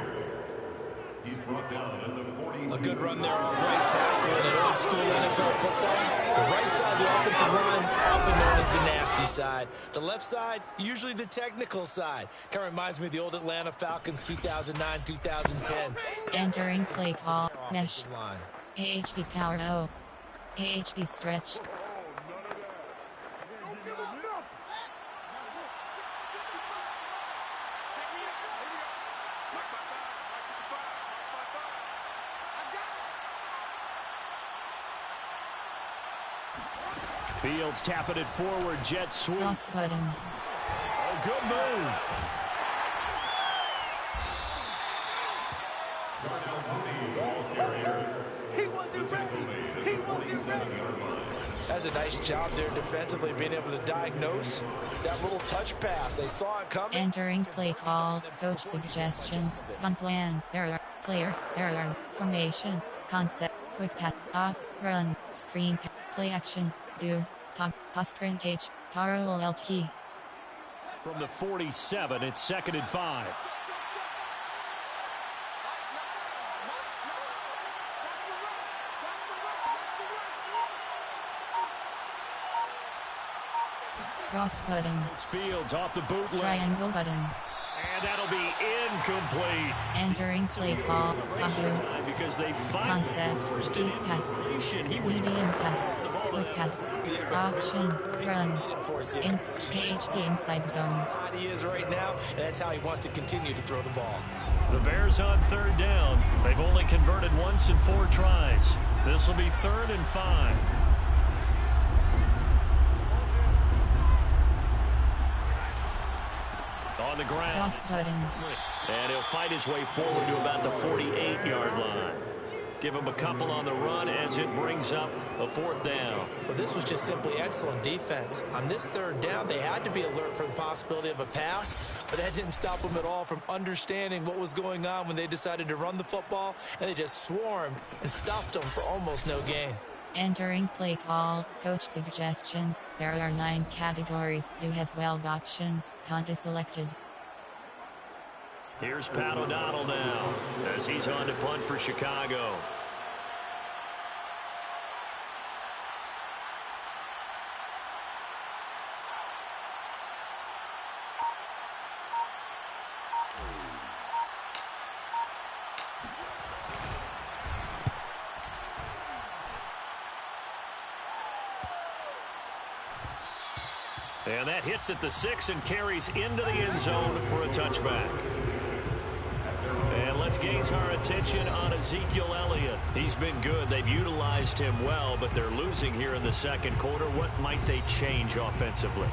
He's brought down at the 40. A good run there off right tackle in an old-school NFL football. The right side of the offensive line, often known as the nasty side. The left side, usually the technical side. Kind of reminds me of the old Atlanta Falcons 2009-2010. Entering play call. Mesh. AHD power O. AHD stretch. Fields tapping it forward, jet sweep. Cross-cutting. A good move. That's a nice job there defensively, being able to diagnose that little touch pass. They saw it coming. Entering play call. Coach suggestions. Gun plan. There are player. There are formation. Concept. Quick pass. Up. Run. Screen. Play action. Do. Pop. Postprintage. Parallel LT. From the 47, it's 2nd and 5. Cross-cutting. It's Fields off the bootleg. Triangle button. And that'll be incomplete. Entering play call. Pop. Because they finally Concept. forced an Deep pass. incompletion. He was Medium pass. Quick pass. Option. Run. PHP inside zone. Hot he is right now, and that's how he wants to continue to throw the ball. The Bears on 3rd down. They've only converted once in 4 tries. This will be 3rd and 5. On the ground. Cross-cutting. And he'll fight his way forward to about the 48-yard line. Give him a couple on the run as it brings up a 4th down. But this was just simply excellent defense. On this 3rd down, they had to be alert for the possibility of a pass, but that didn't stop them at all from understanding what was going on when they decided to run the football, and they just swarmed and stuffed them for almost no gain. Entering play call. Coach suggestions. There are 9 categories. You have 12 options. Punt is selected. Here's Pat O'Donnell now as he's on to punt for Chicago. And that hits at the 6 and carries into the end zone for a touchback. And let's gaze our attention on Ezekiel Elliott. He's been good. They've utilized him well, but they're losing here in the 2nd quarter. What might they change offensively?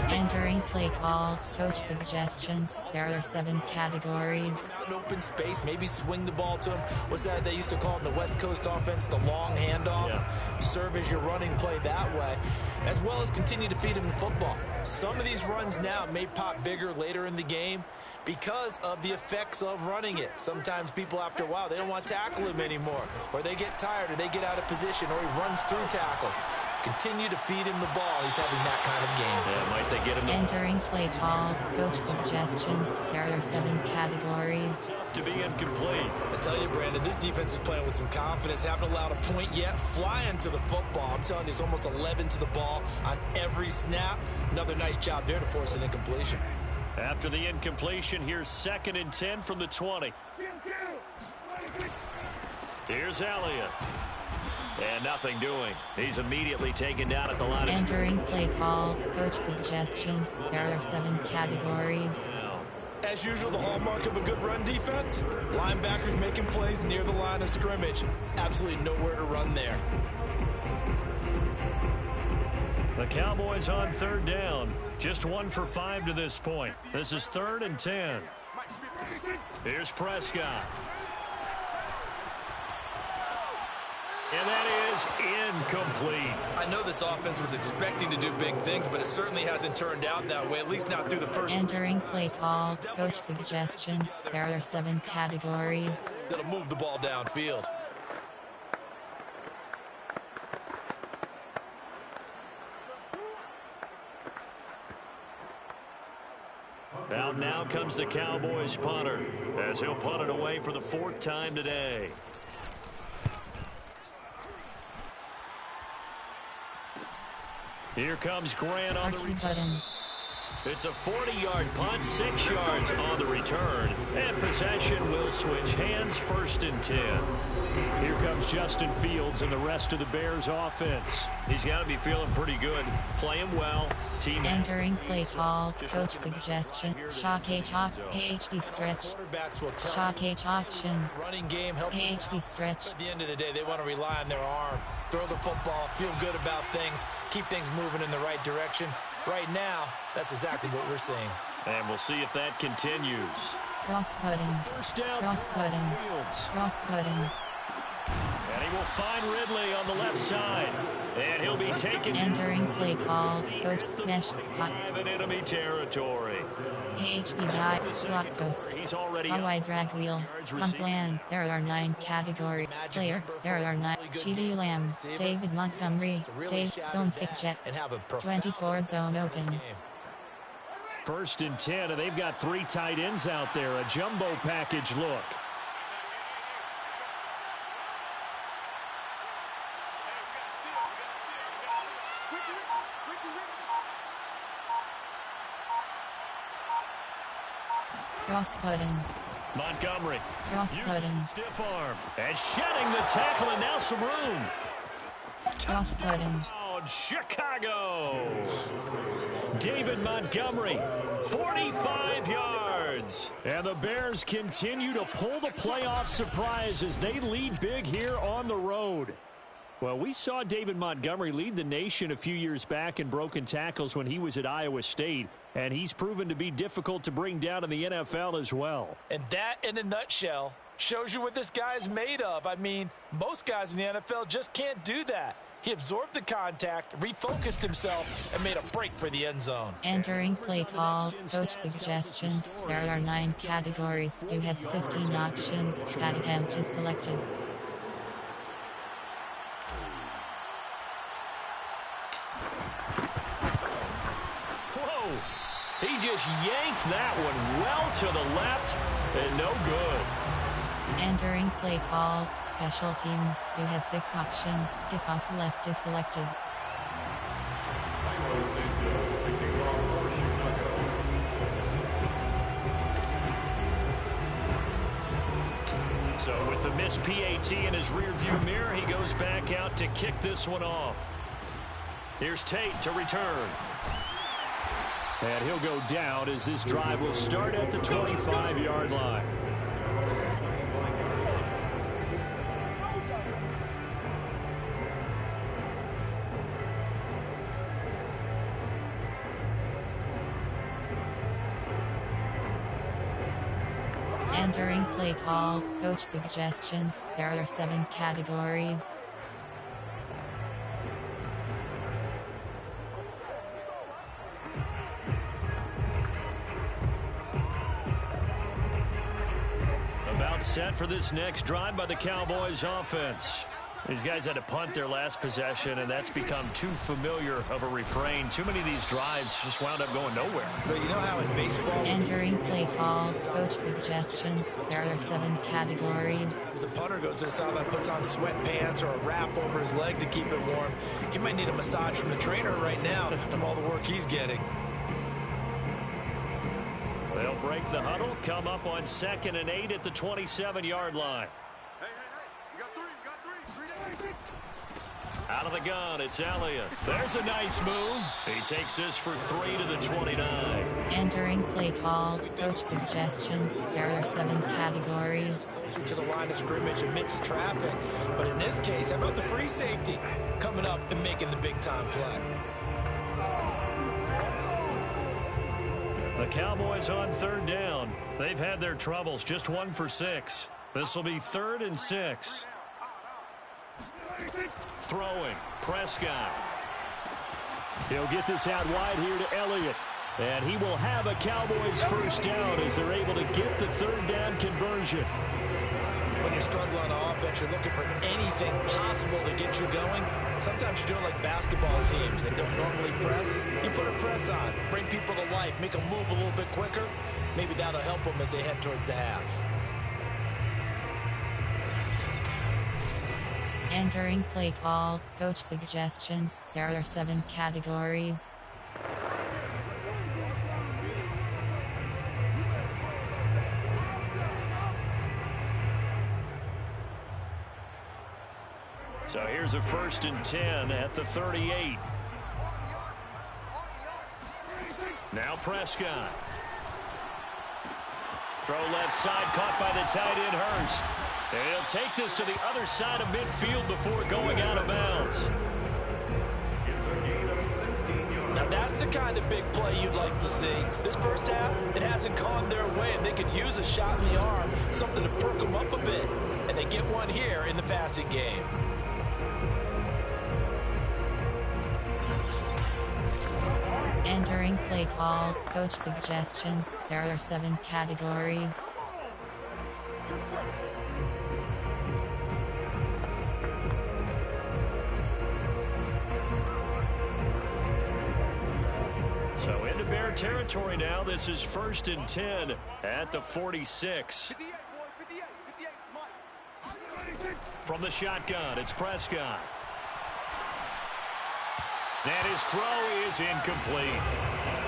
Entering play call. Coach suggestions. There are 7 categories. An open space, maybe swing the ball to him. What's that they used to call in the West Coast offense, the long handoff? Yeah. Serve as your running play that way, as well as continue to feed him the football. Some of these runs now may pop bigger later in the game because of the effects of running it. Sometimes people, after a while, they don't want to tackle him anymore, or they get tired, or they get out of position, or he runs through tackles. Continue to feed him the ball. He's having that kind of game. Yeah, might they get him Entering play call. Coach suggestions. There are 7 categories. to be incomplete? I tell you, Brandon, this defense is playing with some confidence. Haven't allowed a point yet. Flying to the football. I'm telling you, it's almost 11 to the ball on every snap. Another nice job there to force an incompletion. After the incompletion, here's 2nd and 10 from the 20. Here's Elliott. And nothing doing. He's immediately taken down at the line. Entering play call. Coach suggestions. There are 7 categories. As usual, the hallmark of a good run defense, linebackers making plays near the line of scrimmage. Absolutely nowhere to run there. The Cowboys on 3rd down. Just 1 for 5 to this point. This is 3rd and 10. Here's Prescott. And that is incomplete. I know this offense was expecting to do big things, but it certainly hasn't turned out that way, at least not through the first. Entering play call. Coach suggestions. There are 7 categories. That'll move the ball downfield. comes the Cowboys punter, as he'll punt it away for the 4th time today. Here comes Grant on the return. It's a 40-yard punt, 6 yards on the return, and possession will switch hands, 1st and 10. Here comes Justin Fields and the rest of the Bears offense. He's got to be feeling pretty good, playing well. Team entering play call, coach suggestion, shock AHB stretch, shock action, running game helps AHB stretch. At the end of the day, they want to rely on their arm, throw the football, feel good about things, keep things moving in the right direction. Right now, that's exactly what we're seeing. And we'll see if that continues. Cross-cutting, cross-cutting, cross-cutting. And he will find Ridley on the left side. And he'll be taken. Entering play call, coach mesh spot. In enemy territory. AHB slot post. He's already Hawaii drag wheel. Punt plan. There are 9 categories. Player. There are 9. CD Lamb. David Montgomery. Dave Zone Thick Jet. 24 zone open. 1st and 10, and they've got 3 tight ends out there. A jumbo package look. Cross-cutting. Montgomery. Cross-cutting. Stiff arm. And shedding the tackle, and now some room. Cross-cutting. Chicago. David Montgomery, 45 yards. And the Bears continue to pull the playoff surprise as they lead big here on the road. Well, we saw David Montgomery lead the nation a few years back in broken tackles when he was at Iowa State, and he's proven to be difficult to bring down in the NFL as well. And that, in a nutshell, shows you what this guy's made of. I mean, most guys in the NFL just can't do that. He absorbed the contact, refocused himself, and made a break for the end zone. Entering play call, coach suggestions. There are 9 categories. You have 15 options. That attempt is selected. He just yanked that one well to the left, and no good. Entering play call, special teams. You have 6 options. Kickoff left is selected. So with the missed PAT in his rearview mirror, he goes back out to kick this one off. Here's Tate to return. And he'll go down as this drive will start at the 25-yard line. Entering play call, coach suggestions. There are 7 categories. About set for this next drive by the Cowboys offense. These guys had to punt their last possession, and that's become too familiar of a refrain. Too many of these drives just wound up going nowhere. But you know how in baseball... Entering play call, coach suggestions. There are 7 categories. If the punter goes to the sideline, puts on sweatpants or a wrap over his leg to keep it warm, he might need a massage from the trainer right now from all the work he's getting. They'll break the huddle, come up on 2nd and 8 at the 27-yard line. Out of the gun, it's Elliott. There's a nice move. He takes this for 3 to the 29. Entering play call, coach suggestions. There are 7 categories. Closer to the line of scrimmage amidst traffic. But in this case, how about the free safety coming up and making the big-time play? The Cowboys on 3rd down. They've had their troubles, just 1 for 6. This will be 3rd and 6. Throwing, Prescott. He'll get this out wide here to Elliott. And he will have a Cowboys first down as they're able to get the 3rd down conversion. When when you struggle on offense, you're looking for anything possible to get you going. Sometimes you do it like basketball teams that don't normally press. You put a press on, bring people to life, make them move a little bit quicker. Maybe that'll help them as they head towards the half. Entering play call, coach suggestions. There are 7 categories. So here's a 1st and 10 at the 38. Now Prescott. Throw left side, caught by the tight end Hurst. And he'll take this to the other side of midfield before going out of bounds. It's a gain of 16 yards. Now that's the kind of big play you'd like to see. This first half, it hasn't gone their way, and they could use a shot in the arm, something to perk them up a bit. And they get one here in the passing game. Entering play call, coach suggestions. There are 7 categories. So into Bear territory now. This is 1st and 10 at the 46. From the shotgun, it's Prescott. And his throw is incomplete.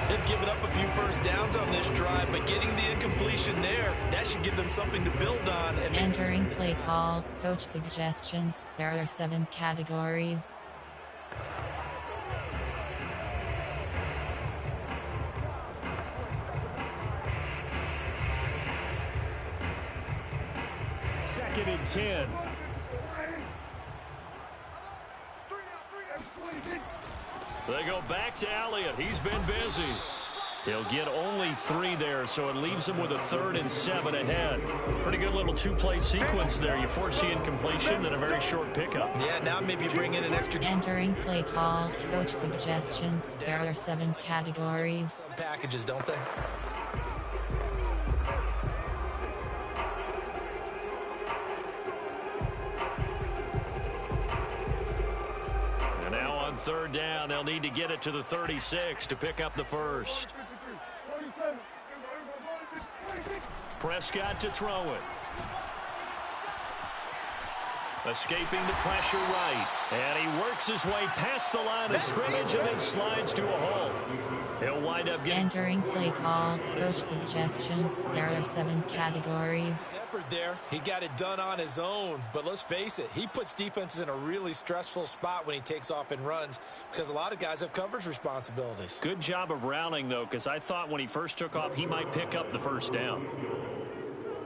They've given up a few first downs on this drive, but getting the incompletion there, that should give them something to build on. And Entering play call, coach suggestions. There are 7 categories. Second and 10. They go back to Elliott. He's been busy. He'll get only 3 there, so it leaves him with a 3rd and 7 ahead. Pretty good little 2-play sequence there. You force the incompletion and a very short pickup. yeah, now maybe bring in an extra Entering play call, coach suggestions. There are 7 categories. packages, don't they? And now on 3rd down, they'll need to get it to the 36 to pick up the first. Prescott to throw it. Escaping the pressure right. And he works his way past the line of scrimmage and then slides to a halt. He'll wind up getting... Entering play call, coach suggestions. There are 7 categories. Effort there. He got it done on his own. But let's face it, he puts defenses in a really stressful spot when he takes off and runs because a lot of guys have coverage responsibilities. Good job of rallying, though, because I thought when he first took off, he might pick up the first down.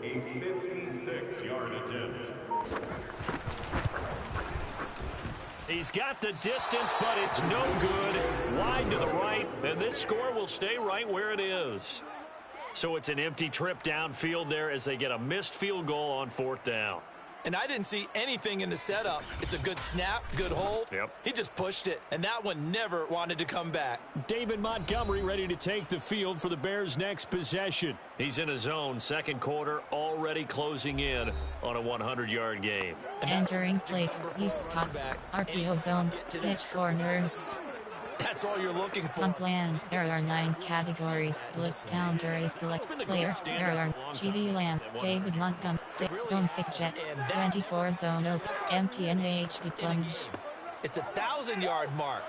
A 56-yard attempt. He's got the distance, but it's no good. Wide to the right, and this score will stay right where it is. So it's an empty trip downfield there as they get a missed field goal on 4th down. And I didn't see anything in the setup. It's a good snap, good hold. Yep. He just pushed it, and that one never wanted to come back. David Montgomery ready to take the field for the Bears' next possession. He's in his zone, 2nd quarter, already closing in on a 100-yard game. Entering play, spot, RPO zone, pitch corners. That's all you're looking for. On plan, there are 9 categories. Blitz counter is select player. There are GD Lamb, David Montgomery, zone fake jet, 24 zone open, empty and HP plunge. It's a 1,000-yard mark.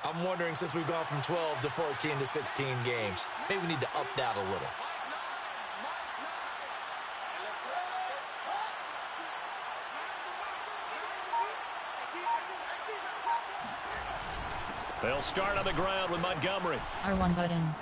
I'm wondering, since we've gone from 12 to 14 to 16 games, maybe we need to up that a little. They'll start on the ground with Montgomery. R1 button.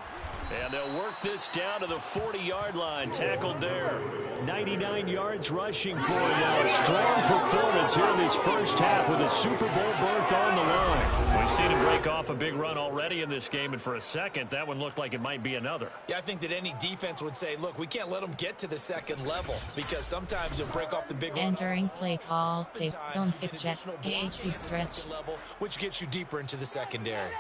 And they'll work this down to the 40-yard line. Tackled there. 99 yards rushing for him now. A strong performance here in this first half with a Super Bowl berth on the line. We've seen him break off a big run already in this game, and for a second, that one looked like it might be another. Yeah, I think that any defense would say, look, we can't let them get to the 2nd level because sometimes you'll break off the big run. Entering play call, zone fake jet, AHP stretch. Level, which gets you deeper into the secondary.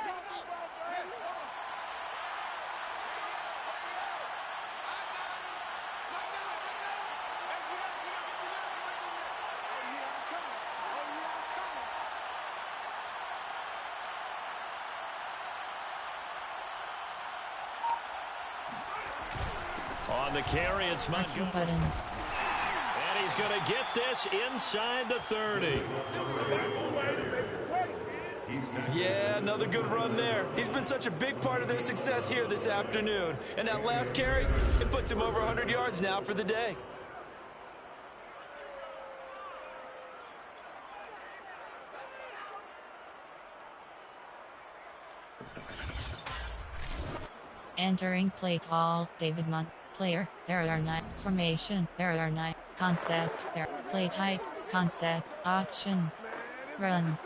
On the carry, it's Montgomery. Button. And he's going to get this inside the 30. Yeah, another good run there. He's been such a big part of their success here this afternoon. And that last carry, it puts him over 100 yards now for the day. Entering play call, David Munn. Player, there are 9. Formation, there are 9. Concept, there. Play type, concept, option. Run.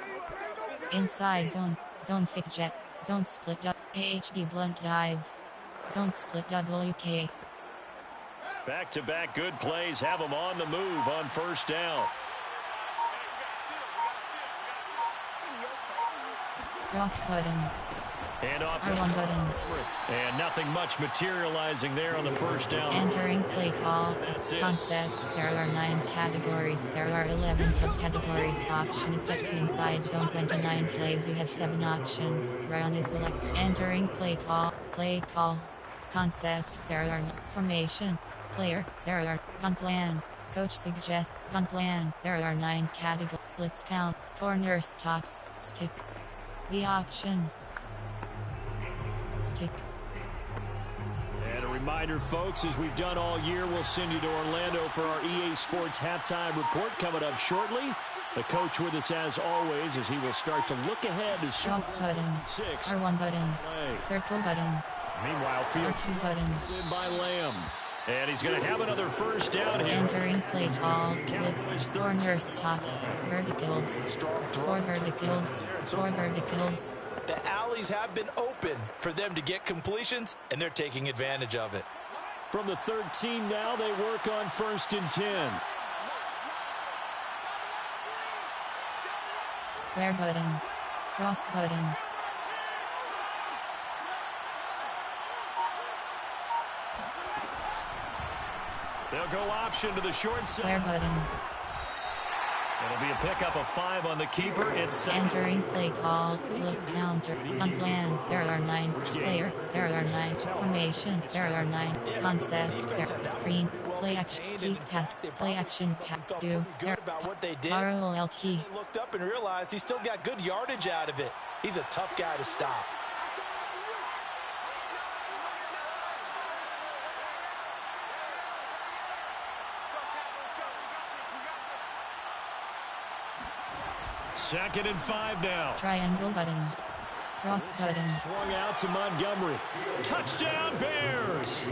Inside zone, zone fake jet, zone split up, AHD blunt dive. Zone split WK. Back-to-back good plays have them on the move on first down. Cross button. And off R1 button. And nothing much materializing there on the first down. Entering play call. Concept. There are 9 categories. There are 11 subcategories. Option is set to inside zone. 29 plays. You have 7 options. Run is select. Entering play call. Play call. Concept. There are formation. Player. There are gun plan. Coach suggests gun plan. There are 9 categories. Blitz count. Corner stops. Stick. The option. Stick. And a reminder, folks, as we've done all year, we'll send you to Orlando for our EA Sports halftime report coming up shortly. The coach with us as always as he will start to look ahead to Cross button. R1 button. Circle button. Meanwhile, field R2 button. in by Lamb. And he's going to have another first down here. Entering play call. Blitz. Corner stops. Verticals. 4 verticals. 4 verticals. The alleys have been open for them to get completions, and they're taking advantage of it. From the 13 now, they work on 1st and 10. Square button. Cross button. They'll go option to the short Square side. button. It'll be a pickup of 5 on the keeper. It's Entering play call. Blitz counter. On plan. There are 9. Player. There are 9. Formation. There are 9. Concept. There. Screen. Play action. Keep pass. Play action. Do. There. Carl LT. He looked up and realized he still got good yardage out of it. He's a tough guy to stop. Second and 5 now. Triangle button. Cross button. Swung out to Montgomery. Touchdown Bears!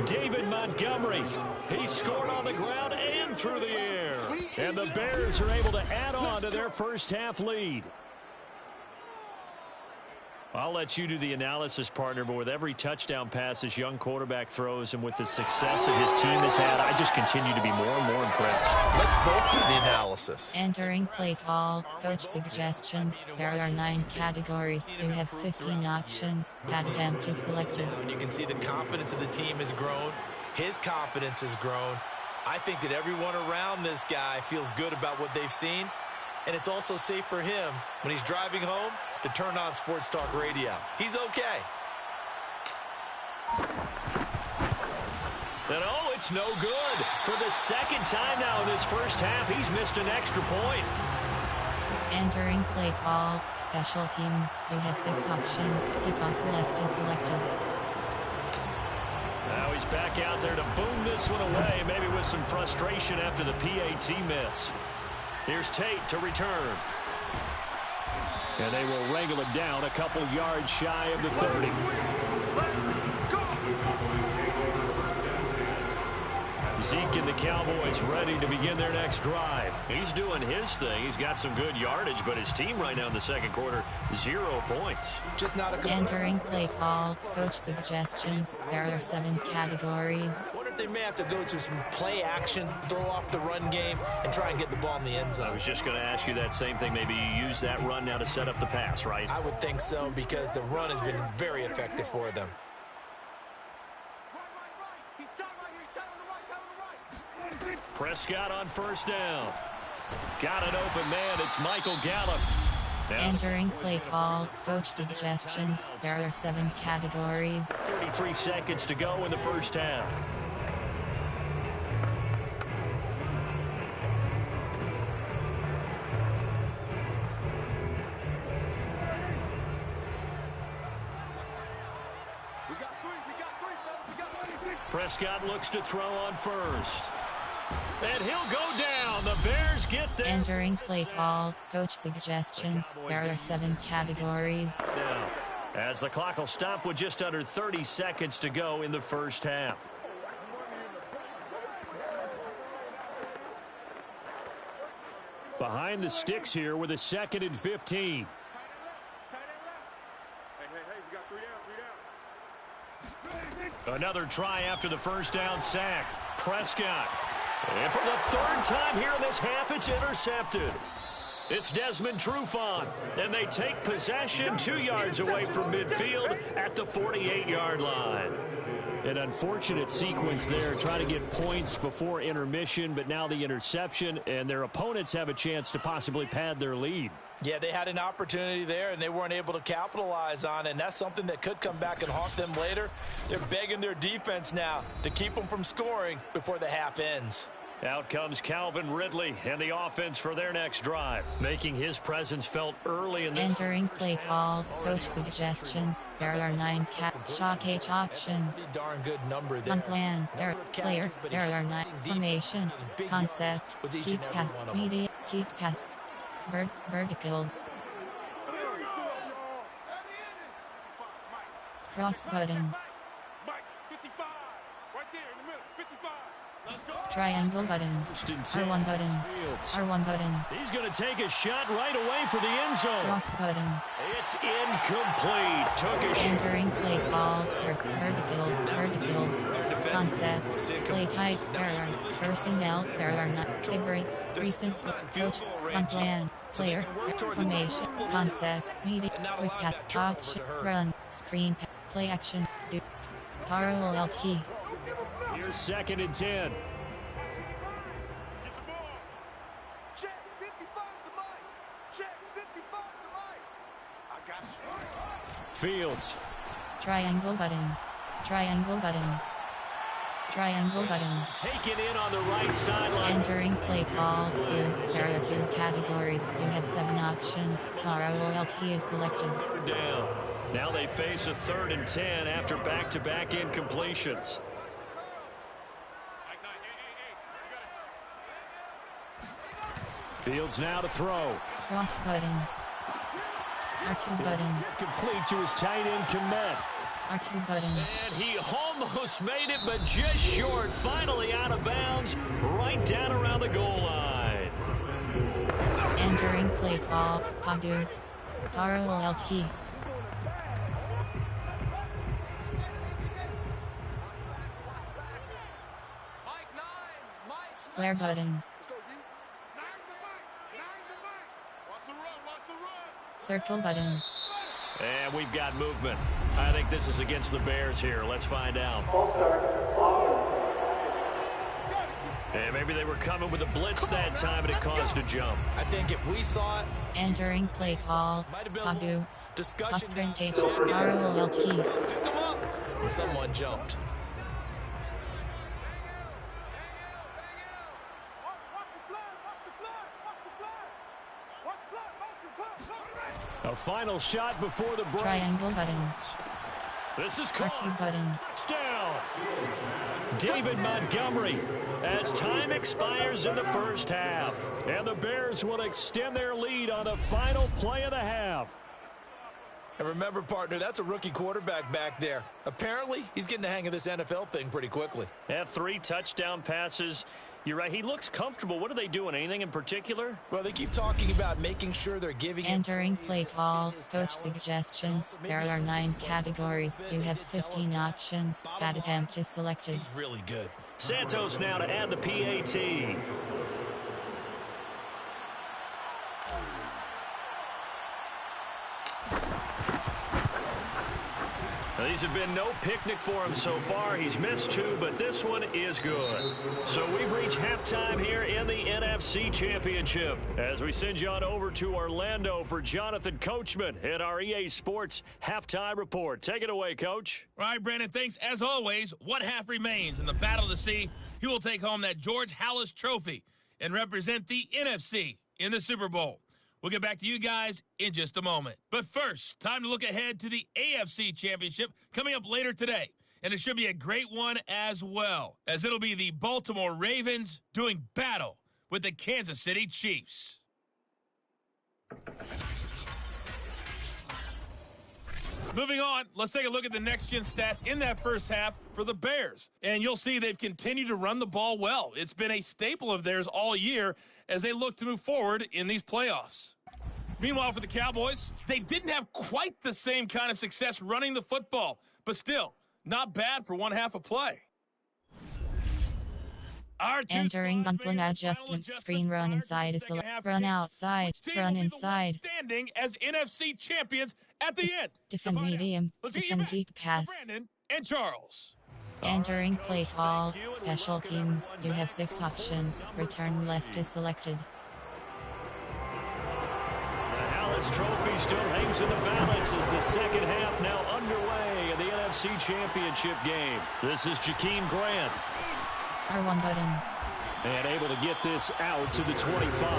David Montgomery. He scored on the ground and through the air. And the Bears are able to add on to their first half lead. I'll let you do the analysis, partner, but with every touchdown pass this young quarterback throws and with the success that his team has had, I just continue to be more and more impressed. Let's both do the analysis. Entering play call. Coach suggestions. There are 9 categories. You have 15 options. Add them to selected. You can see the confidence of the team has grown. His confidence has grown. I think that everyone around this guy feels good about what they've seen. And it's also safe for him when he's driving home to turn on Sports Talk Radio. He's okay. And oh, it's no good. For the second time now in this first half, he's missed an extra point. Entering play call. Special teams. You have 6 options. Kickoff left is selected. Now he's back out there to boom this one away, maybe with some frustration after the PAT miss. Here's Tate to return. And they will wrangle it down a couple yards shy of the 30. Zeke and the Cowboys ready to begin their next drive. He's doing his thing. He's got some good yardage, but his team right now in the second quarter, 0 points. Just not a Entering play call. Coach suggestions. There are 7 categories. I wonder if they may have to go to some play action, throw off the run game, and try and get the ball in the end zone. I was just going to ask you that same thing. Maybe you use that run now to set up the pass, right? I would think so because the run has been very effective for them. Prescott on first down. Got an open man. It's Michael Gallup. Entering play call, coach suggestions. There are 7 categories. 33 seconds to go in the first half. Prescott looks to throw on first. And he'll go down. The Bears get there. Entering play call, coach suggestions. There are 7 categories. Now, as the clock will stop with just under 30 seconds to go in the first half. Behind the sticks here with a 2nd and 15. Another try after the first down sack. Prescott. And for the 3rd time here in this half, it's intercepted. It's Desmond Trufant, and they take possession 2 yards away from midfield at the 48-yard line. An unfortunate sequence there, trying to get points before intermission, but now the interception, and their opponents have a chance to possibly pad their lead. Yeah, they had an opportunity there, and they weren't able to capitalize on it, and that's something that could come back and haunt them later. They're begging their defense now to keep them from scoring before the half ends. Out comes Calvin Ridley and the offense for their next drive, making his presence felt early in this. Entering play call, coach suggestions. There are 9 shock H option. Pretty darn good number there. Plan, there player, there are 9 formation, concept, keep pass, media, keep pass, verticals, cross button, triangle button, R1 button, R1 button. He's going to take a shot right away for the end zone. Cross button. It's incomplete. Took a shot. Entering play call, verticals, concept, play type, there are personnel, there are not favorites, recent coach, plan, player, formation, concept, media, quick pass, option, run, screen, play action, do, parallel LT. Here's 2nd and 10. Fields. Triangle button. Triangle button. Triangle button. Taken in on the right sideline. Entering play call. There are 2 categories. You have 7 options. ROLT is selected. Down. Now they face a 3rd and 10 after back-to-back incompletions. Fields now to throw. Cross button. R2 button. Complete to his tight end, Komet. R2 button. And he almost made it, but just short. Finally out of bounds, right down around the goal line. Entering play call. Padu. Parallel LT. Square button. Circle button. And we've got movement. I think this is against the Bears here. Let's find out. And maybe they were coming with a blitz that time, and it caused a jump. I think if we saw it, Entering play call. Padu. discussion Parallel LT. took him up, and someone jumped. A final shot before the break. Triangle button. This is called R2 button. touchdown. David Montgomery as time expires in the first half. And the Bears will extend their lead on the final play of the half. And remember, partner, that's a rookie quarterback back there. Apparently, he's getting the hang of this NFL thing pretty quickly. Had 3 touchdown passes. You're right. He looks comfortable. What are they doing? Anything in particular? Well, they keep talking about making sure they're giving him Entering play call. Coach suggestions. There are 9 categories. You have 15 options. Bad attempt is selected. He's really good. Santos now to add the PAT. These have been no picnic for him so far. He's missed 2, but this one is good. So we've reached half. halftime here in the NFC Championship as we send you on over to Orlando for Jonathan Coachman at our EA Sports Halftime Report. Take it away, Coach. All right, Brandon, thanks. As always, one half remains in the Battle of the Sea. He will take home that George Halas Trophy and represent the NFC in the Super Bowl. We'll get back to you guys in just a moment. But first, time to look ahead to the AFC Championship coming up later today. And it should be a great one as well, as it'll be the Baltimore Ravens doing battle with the Kansas City Chiefs. Moving on, let's take a look at the next-gen stats in that first half for the Bears. And you'll see they've continued to run the ball well. It's been a staple of theirs all year as they look to move forward in these playoffs. Meanwhile, for the Cowboys, they didn't have quite the same kind of success running the football, but still, not bad for one half of play. Entering Gunplin adjustments screen, run inside, select run outside, run inside. Standing as NFC champions at the end. Defend medium, defend deep pass. Brandon and Charles. Entering play call, special teams, you have 6 options, return left is selected. The Halas Trophy still hangs in the balance as the second half now underway in the NFC Championship game. This is Jakeem Grant. R1 button. And able to get this out to the 25.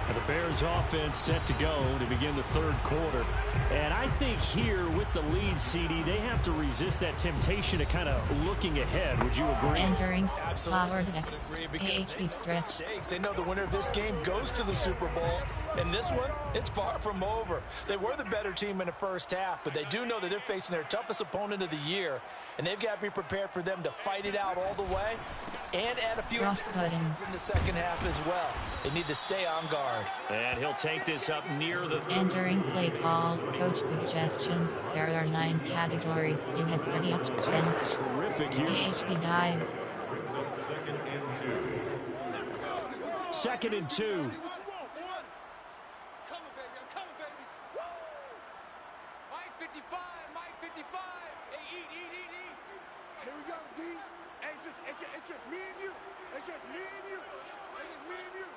And the Bears offense set to go to begin the third quarter. And I think here with the lead, CD, they have to resist that temptation to kind of looking ahead. Would you agree? Entering powered X AHP stretch. They know the winner of this game goes to the Super Bowl. And this one, it's far from over. They were the better team in the first half, but they do know that they're facing their toughest opponent of the year, and they've got to be prepared for them to fight it out all the way and add a few in the second half as well. They need to stay on guard. And he'll take this up near the... Entering play call, coach suggestions. There are 9 categories. You have 30 options. Terrific here. AHP dive. Brings up 2nd and 2. 2nd and 2. Here we go, D. Hey, it's just me and you. It's just me and you. It's just me and you.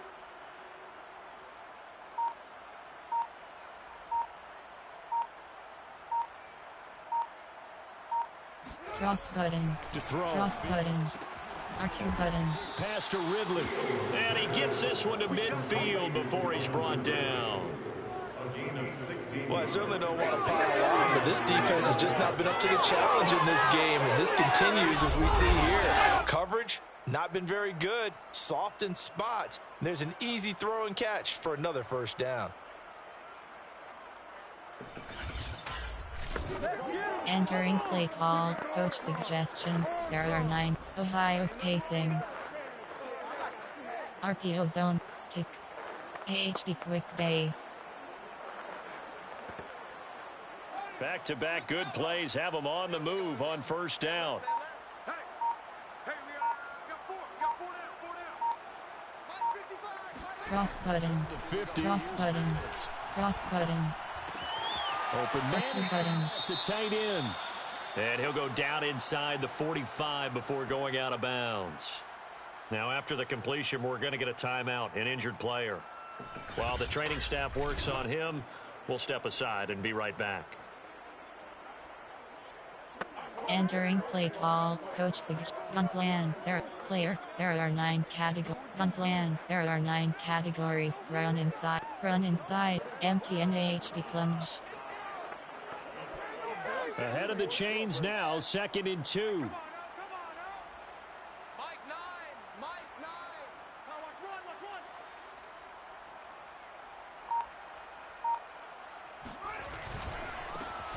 Cross button. To throw. Cross button. R2 button. Pass to Ridley. And he gets this one to midfield before he's brought down. Well, I certainly don't want to pile on, but this defense has just not been up to the challenge in this game, and this continues as we see here. Coverage, not been very good, soft in spots. There's an easy throw and catch for another first down. Entering play call, coach suggestions. There are 9. Ohio spacing. RPO zone, stick. AHP quick base. Back-to-back good plays have them on the move on first down. Hey, we got 4. We got 4 down. 55. Cross button. 50. Cross button. Cross button. Open R2 button. the tight end. And he'll go down inside the 45 before going out of bounds. Now after the completion, we're going to get a timeout, an injured player. While the training staff works on him, we'll step aside and be right back. Entering play call, coach suggestions. Gun plan, there are 9 categories. Gun plan, there are 9 categories. Run inside, empty and AHP plunge. Ahead of the chains now, 2nd and 2. Come on, Mike 9. Watch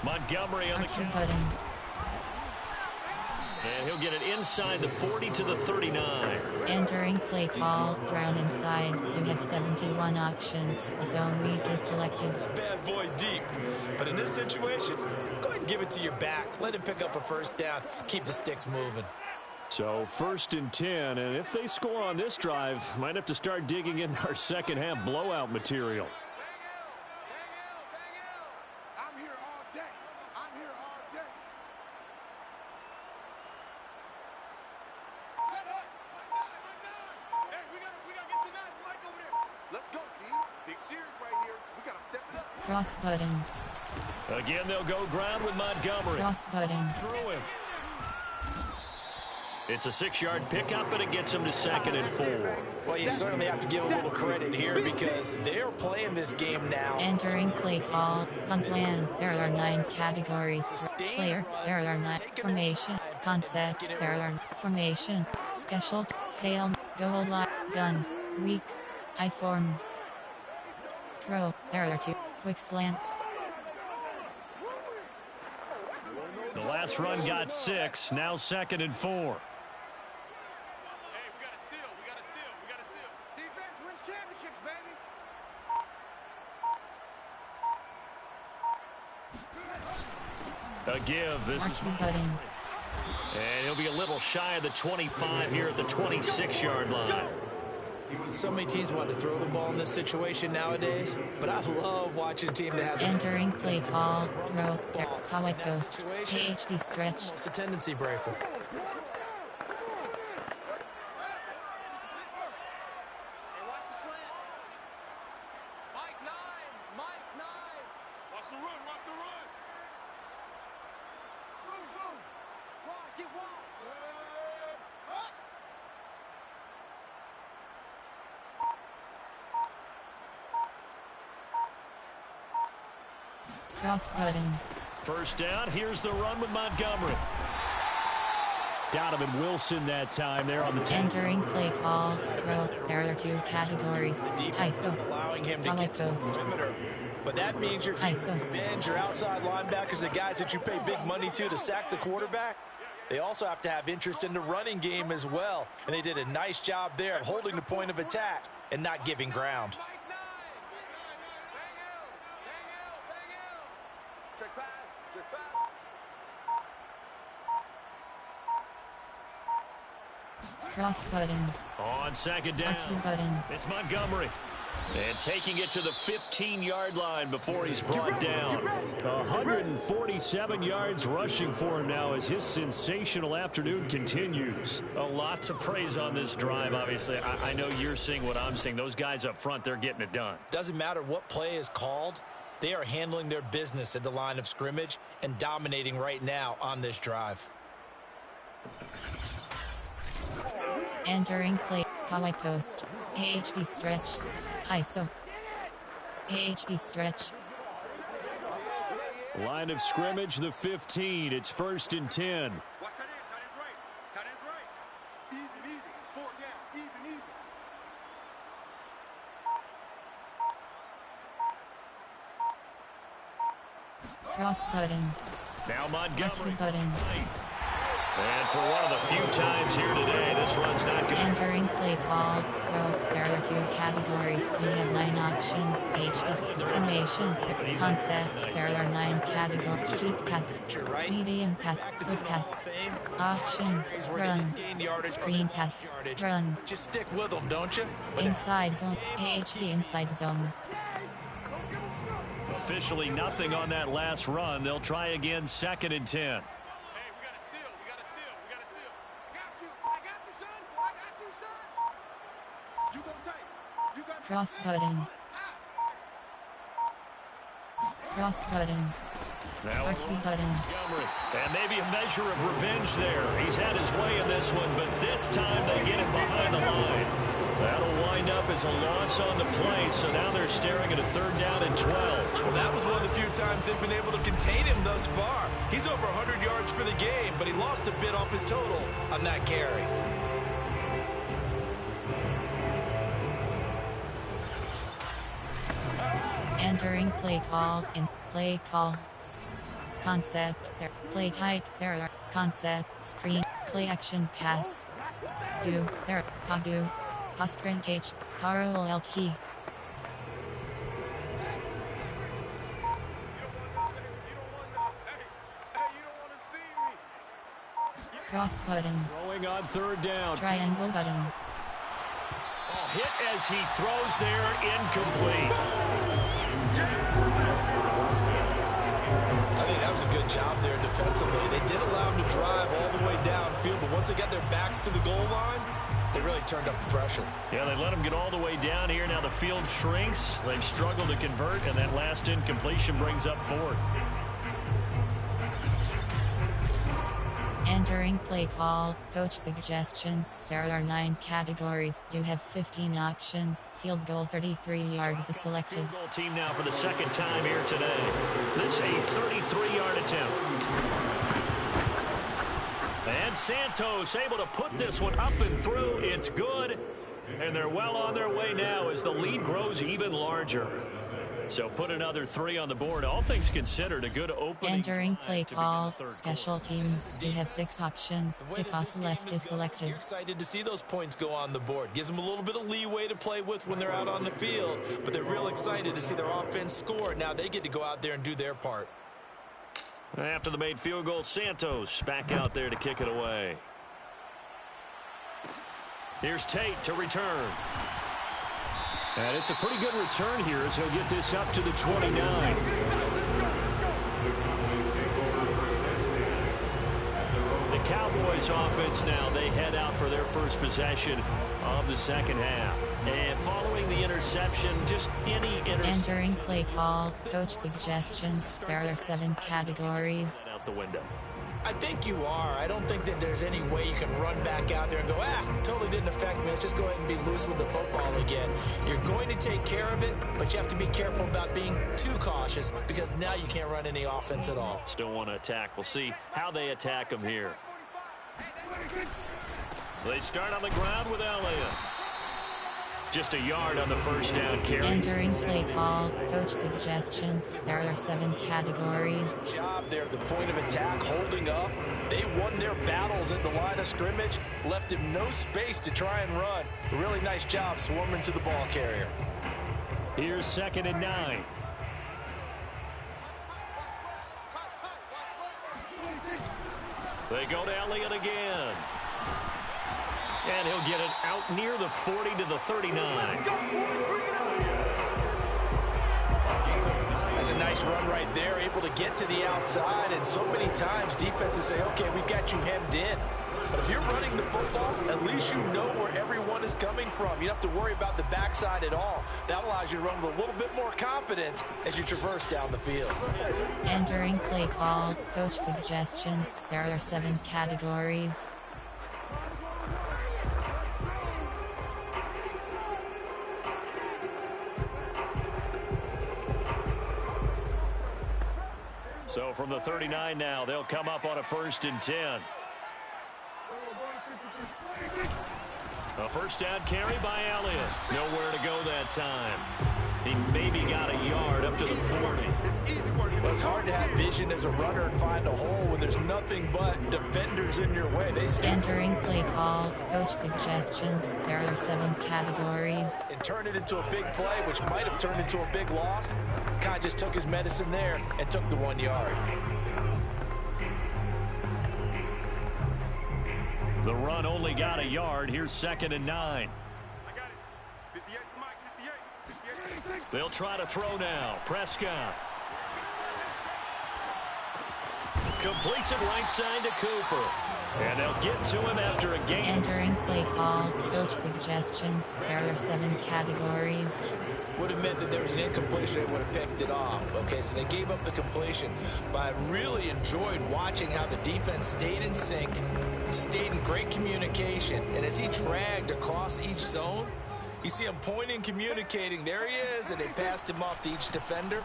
run. Montgomery on the R2 count. button. And he'll get it inside the 40 to the 39. Entering play call, ground inside. You have 71 options. Zone weak is selected. Bad boy deep. But in this situation, go ahead and give it to your back. Let him pick up a first down. Keep the sticks moving. So 1st and 10, and if they score on this drive, might have to start digging in our second half blowout material. I'm here all day. Cross button. Again, they'll go ground with Montgomery. Cross button. Through him. It's a 6-yard pickup, but it gets him to 2nd and 4. Well, you certainly have to give a little credit here because they're playing this game now. Entering play call. On plan, there are 9 categories. Player, there are 9. Formation. Concept, there are formation. Special, hail, goal line, gun, weak, I-form. Pro, there are 2. Quick slants. The last run got 6, now 2nd and 4. Defense wins championships, baby. A give. This is Marching button. And he'll be a little shy of the 25 here at the 26-yard line. So many teams want to throw the ball in this situation nowadays, but I love watching a team that has Entering play call. Throw, there, how I post. HD stretch. It's a tendency breaker. Hey, watch the slant. Mike 9. Mike 9. Watch the run. Watch the run. Zoom, zoom. Wide, get wide. Set. Up. Cross button. First down, here's the run with Montgomery. Donovan Wilson that time there on the 10. Entering play call. Throw, there are 2 categories. ISO. Allowing him to How I get to the post. perimeter. But that means your ISO. defensive ends, your outside linebackers, the guys that you pay big money to sack the quarterback. They also have to have interest in the running game as well. And they did a nice job there of holding the point of attack and not giving ground. Mike 9. Bang out. Bang out. Bang out. Check pass. Check pass. Cross button. On 2nd down, Marching button. it's Montgomery. And taking it to the 15-yard line before he's brought down. 147 yards rushing for him now as his sensational afternoon continues. A lot to praise on this drive, obviously. I know you're seeing what I'm seeing. Those guys up front, they're getting it done. Doesn't matter what play is called. They are handling their business at the line of scrimmage and dominating right now on this drive. Entering play. How I post. HD stretch. ISO. HD stretch. Line of scrimmage, the 15. It's 1st and 10. Watch tight end. Tight end's right. Tight end's right. Even, even. 4 down. Even, even. Cross button. Now Marching Montgomery. button. And for one of the few times here today, this run's not good. Entering play call. Throw, there are 2 categories. We have 9 options. HD formation. Concept, there are 9 categories. Deep pass. Medium pass. Quick pass. Option. Run. Screen pass. Run. Just stick with them, don't you? Inside zone. HD inside zone. Officially nothing on that last run. They'll try again, 2nd and 10. Hey, we got a seal. We got a seal. We got a seal. I got you. I got you, son. I got you, son. You go tight. You got Cross button. Cross button. Now RT button. Montgomery. And maybe a measure of revenge there. He's had his way in this one, but this time they get him behind the line. That'll wind up as a loss on the play, so now they're staring at a 3rd down and 12. Well, that was one of the few times they've been able to contain him thus far. He's over 100 yards for the game, but he lost a bit off his total on that carry. Entering play call. In play call. Concept. There. Play type. There are concept. Screen. Play action pass. Do. There. Do. Postprintage. Carol LT. Cross button. Throwing on 3rd down. Triangle button. Hit as he throws there, incomplete. I think that was a good job there defensively. They did allow him to drive all the way downfield, but once they got their backs to the goal line, They really turned up the pressure. Yeah, they let them get all the way down here. Now the field shrinks. They've struggled to convert, and that last incompletion brings up fourth. Entering play call, coach suggestions. There are 9 categories. You have 15 options. Field goal 33 yards is selected. Field goal team now for the second time here today. This a 33-yard attempt. And Santos able to put this one up and through. It's good. And they're well on their way now as the lead grows even larger. So put another 3 on the board. All things considered, a good opening. Entering play call, special teams. You have 6 options. Kickoff left is selected. You're excited to see those points go on the board. Gives them a little bit of leeway to play with when they're out on the field. But they're real excited to see their offense score. Now they get to go out there and do their part. After the made field goal, Santos back out there to kick it away. Here's Tate to return. And it's a pretty good return here as he'll get this up to the 29. The Cowboys offense now, they head out for their first possession of the second half. And following the interception, just any interception. Entering play call, coach suggestions. There are 7 categories. Out the window. I think you are. I don't think that there's any way you can run back out there and go, totally didn't affect me. Let's just go ahead and be loose with the football again. You're going to take care of it, but you have to be careful about being too cautious because now you can't run any offense at all. Still want to attack. We'll see how they attack them here. They start on the ground with Elliott. Just a yard on the first down carry. Entering play call, coach suggestions. There are 7 categories. Job there, the point of attack, holding up. They won their battles at the line of scrimmage, left him no space to try and run. A really nice job swarming to the ball carrier. Here's 2nd and 9. They go to Elliott again. And he'll get it out near the 40 to the 39. That's a nice run right there, able to get to the outside. And so many times defenses say, okay, we've got you hemmed in. But if you're running the football, at least you know where everyone is coming from. You don't have to worry about the backside at all. That allows you to run with a little bit more confidence as you traverse down the field. Entering play call, coach suggestions. There are 7 categories. So from the 39 now, they'll come up on a 1st and 10. A first down carry by Elliott. Nowhere to go that time. He maybe got a yard up to the 40. Well, it's hard to have vision as a runner and find a hole when there's nothing but defenders in your way. Entering play call, coach suggestions. There are 7 categories. And turn it into a big play, which might have turned into a big loss. Kind of just took his medicine there and took the 1 yard. The run only got a yard. Here's 2nd and 9. I got it. 58 for Mike, 58. They'll try to throw now. Prescott. Completes it right side to Cooper. And they'll get to him after a gain. Entering play call, coach suggestions. There are 7 categories. Would have meant that there was an incompletion, they would have picked it off. Okay, so they gave up the completion. But I really enjoyed watching how the defense stayed in sync, stayed in great communication. And as he dragged across each zone, you see him pointing, communicating. There he is, and they passed him off to each defender.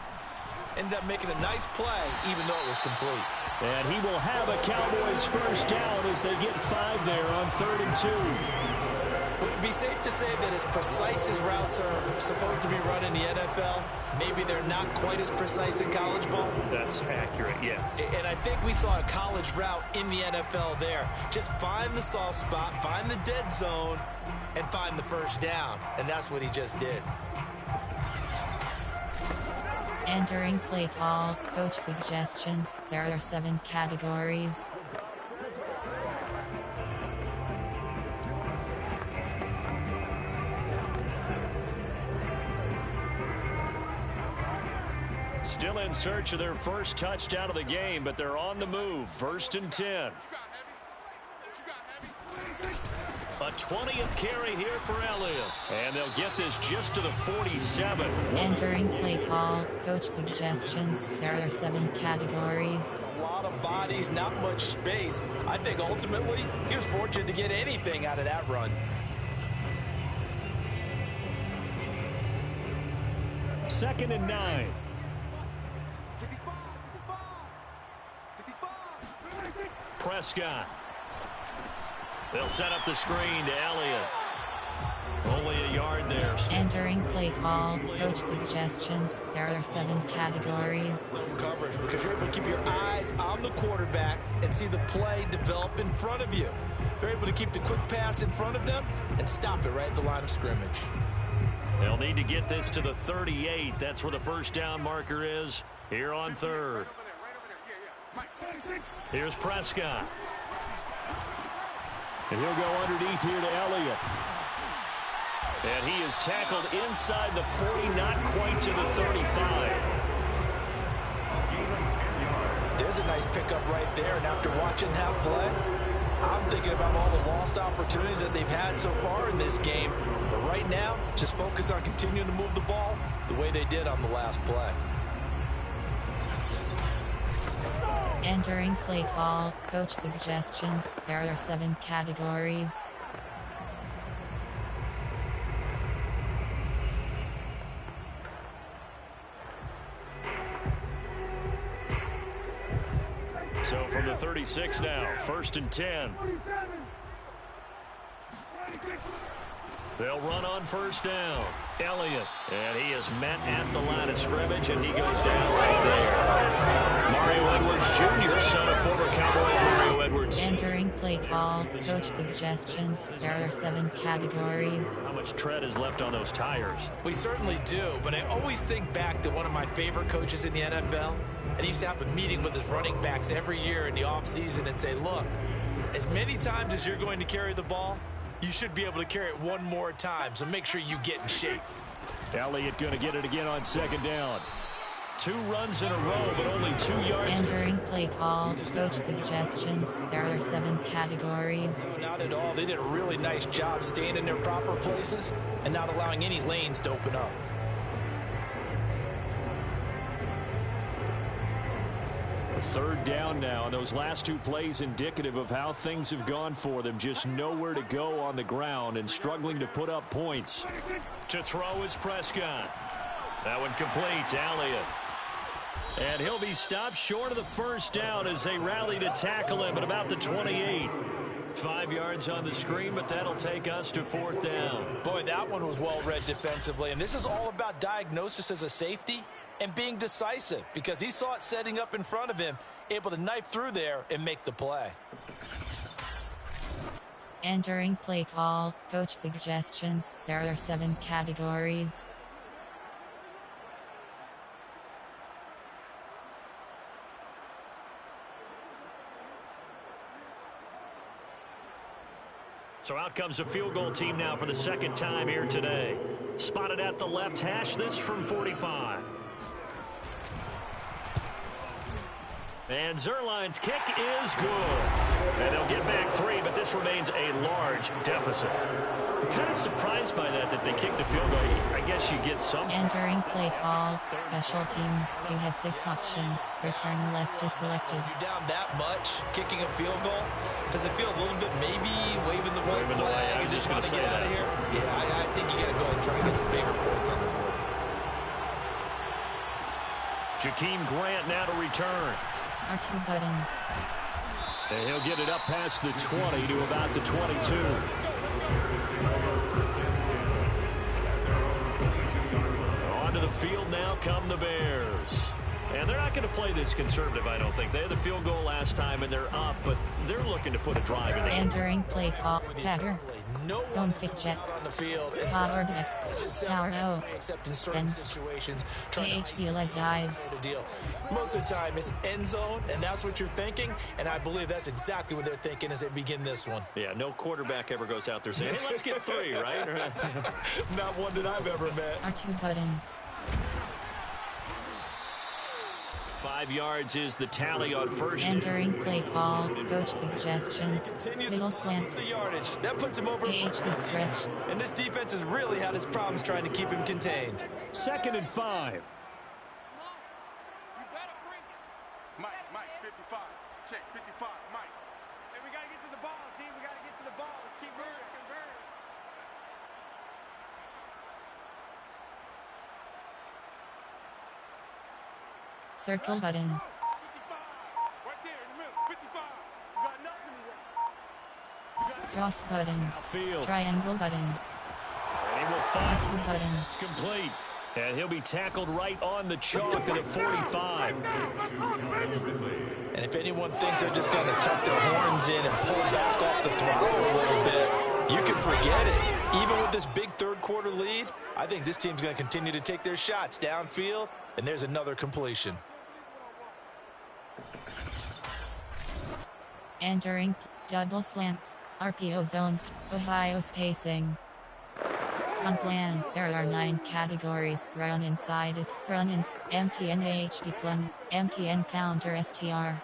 Ended up making a nice play, even though it was complete. And he will have a Cowboys first down as they get 5 there on 3rd and 2. Would it be safe to say that as precise as routes are supposed to be run in the NFL, maybe they're not quite as precise in college ball? That's accurate, yeah. And I think we saw a college route in the NFL there. Just find the soft spot, find the dead zone, and find the first down. And that's what he just did. Entering play call, coach suggestions. There are 7 categories. Still in search of their first touchdown of the game, but they're on the move. 1st and 10. A A 20th carry here for Elliott. And they'll get this just to the 47. Entering play call, coach suggestions. There are 7 categories. A lot of bodies, not much space. I think ultimately he was fortunate to get anything out of that run. Second and 9. Prescott. They'll set up the screen to Elliott. Only a yard there. Entering play call, coach suggestions. There are 7 categories. Coverage, because you're able to keep your eyes on the quarterback and see the play develop in front of you. They're able to keep the quick pass in front of them and stop it right at the line of scrimmage. They'll need to get this to the 38. That's where the first down marker is here on third. Here's Prescott. And he'll go underneath here to Elliott. And he is tackled inside the 40, not quite to the 35. There's a nice pickup right there, and after watching that play, I'm thinking about all the lost opportunities that they've had so far in this game. But right now, just focus on continuing to move the ball the way they did on the last play. Entering play call, coach suggestions. There are 7 categories. So from the 36 now, first and 10. They'll run on first down. Elliott, and he is met at the line of scrimmage, and he goes down right there. Mario Edwards Jr., son of former Cowboy Mario Edwards. Entering play call, coach suggestions. There are 7 categories. How much tread is left on those tires? We certainly do, but I always think back to one of my favorite coaches in the NFL, and he used to have a meeting with his running backs every year in the offseason and say, look, as many times as you're going to carry the ball, you should be able to carry it one more time, so make sure you get in shape. Elliott going to get it again on second down. 2 runs in a row, but only 2 yards. Entering play call, coach suggestions. There are 7 categories. Not at all. They did a really nice job staying in their proper places and not allowing any lanes to open up. Third down now, and those last 2 plays indicative of how things have gone for them. Just nowhere to go on the ground and struggling to put up points. To throw is Prescott. That one complete to Elliott. And he'll be stopped short of the first down as they rally to tackle him at about the 28. 5 yards on the screen, but that'll take us to fourth down. Boy, that one was well read defensively, and this is all about diagnosis as a safety and being decisive, because he saw it setting up in front of him, able to knife through there and make the play. Entering play call, coach suggestions. There are 7 categories. So out comes a field goal team now for the second time here today. Spotted at the left hash, this from 45. And Zerline's kick is good. And they'll get back 3, but this remains a large deficit. I'm kind of surprised by that they kicked the field goal. I guess you get some. Entering play call, special teams. You have 6 options. Return left is selected. You're down that much, kicking a field goal. Does it feel a little bit maybe waving the white flag and just want to get out of here? Yeah, I think you got to go ahead and try and get some bigger points on the board. Jakeem Grant now to return. R2 button. And he'll get it up past the 20 to about the 22. Onto the field now come the Bears. And they're not going to play this conservative, I don't think. They had the field goal last time, and they're up, but they're looking to put a drive in. Entering play call, Tagger. Zone fit jet. Power next. Tower O. And PHP leg dive. Most of the time, it's end zone, and that's what you're thinking, and I believe that's exactly what they're thinking as they begin this one. Yeah, no quarterback ever goes out there saying, hey, let's get 3, right? Not one that I've ever met. R2 button. 5 yards is the tally on first. Entering play call. Coach suggestions. Middle slant. The yardage. That puts him over. AHB stretch. And this defense has really had its problems trying to keep him contained. 2nd and 5. Mike, 55. Check, 55, Mike. Hey, we got to get to the ball, team. We got to get to the ball. Let's keep moving. Circle button. 55. Right there in the middle. 55. You got nothing today. Cross button. Field. Triangle button. And he will find R2 button. it's complete. And he'll be tackled right on the chalk at the 45. And if anyone thinks they're just going to tuck their horns in and pull back off the throttle a little bit, you can forget it. Even with this big third-quarter lead, I think this team's going to continue to take their shots downfield, and there's another completion. Entering double slants. RPO zone. Ohio's pacing. On plan, there are 9 categories. Run inside, run in, MTN HB plun, MTN counter STR.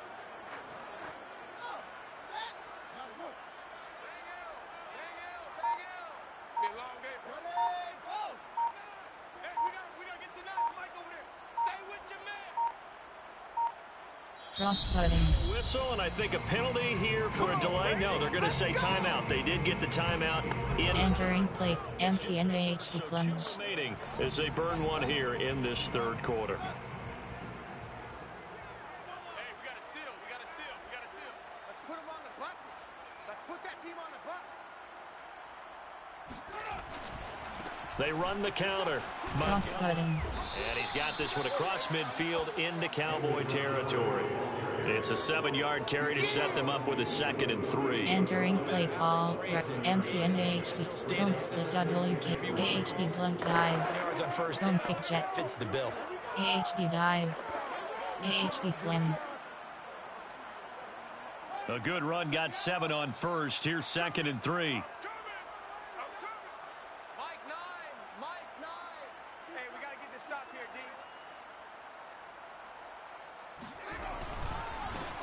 Cross button. Whistle, and I think a penalty here for a delay. No, they're going to say timeout. They did get the timeout in. Entering play, MTN HB plunge. Remaining as they burn one here in this third quarter. Hey, we got to seal. We got to seal. We got to seal. Let's put them on the buses. Let's put that team on the bus. They run the counter. Cross button. And he's got this one across midfield into Cowboy territory. It's a 7-yard carry to set them up with a 2nd and 3. Entering play call. MTN HB. Zone split WK. AHB blunt dive. Yards on first Zone down. kick jet. Fits the bill. AHB dive. AHB slim. A good run got 7 on first. Here's 2nd and 3. Mike 9. Mike 9. Hey, we got to get this stop here, D.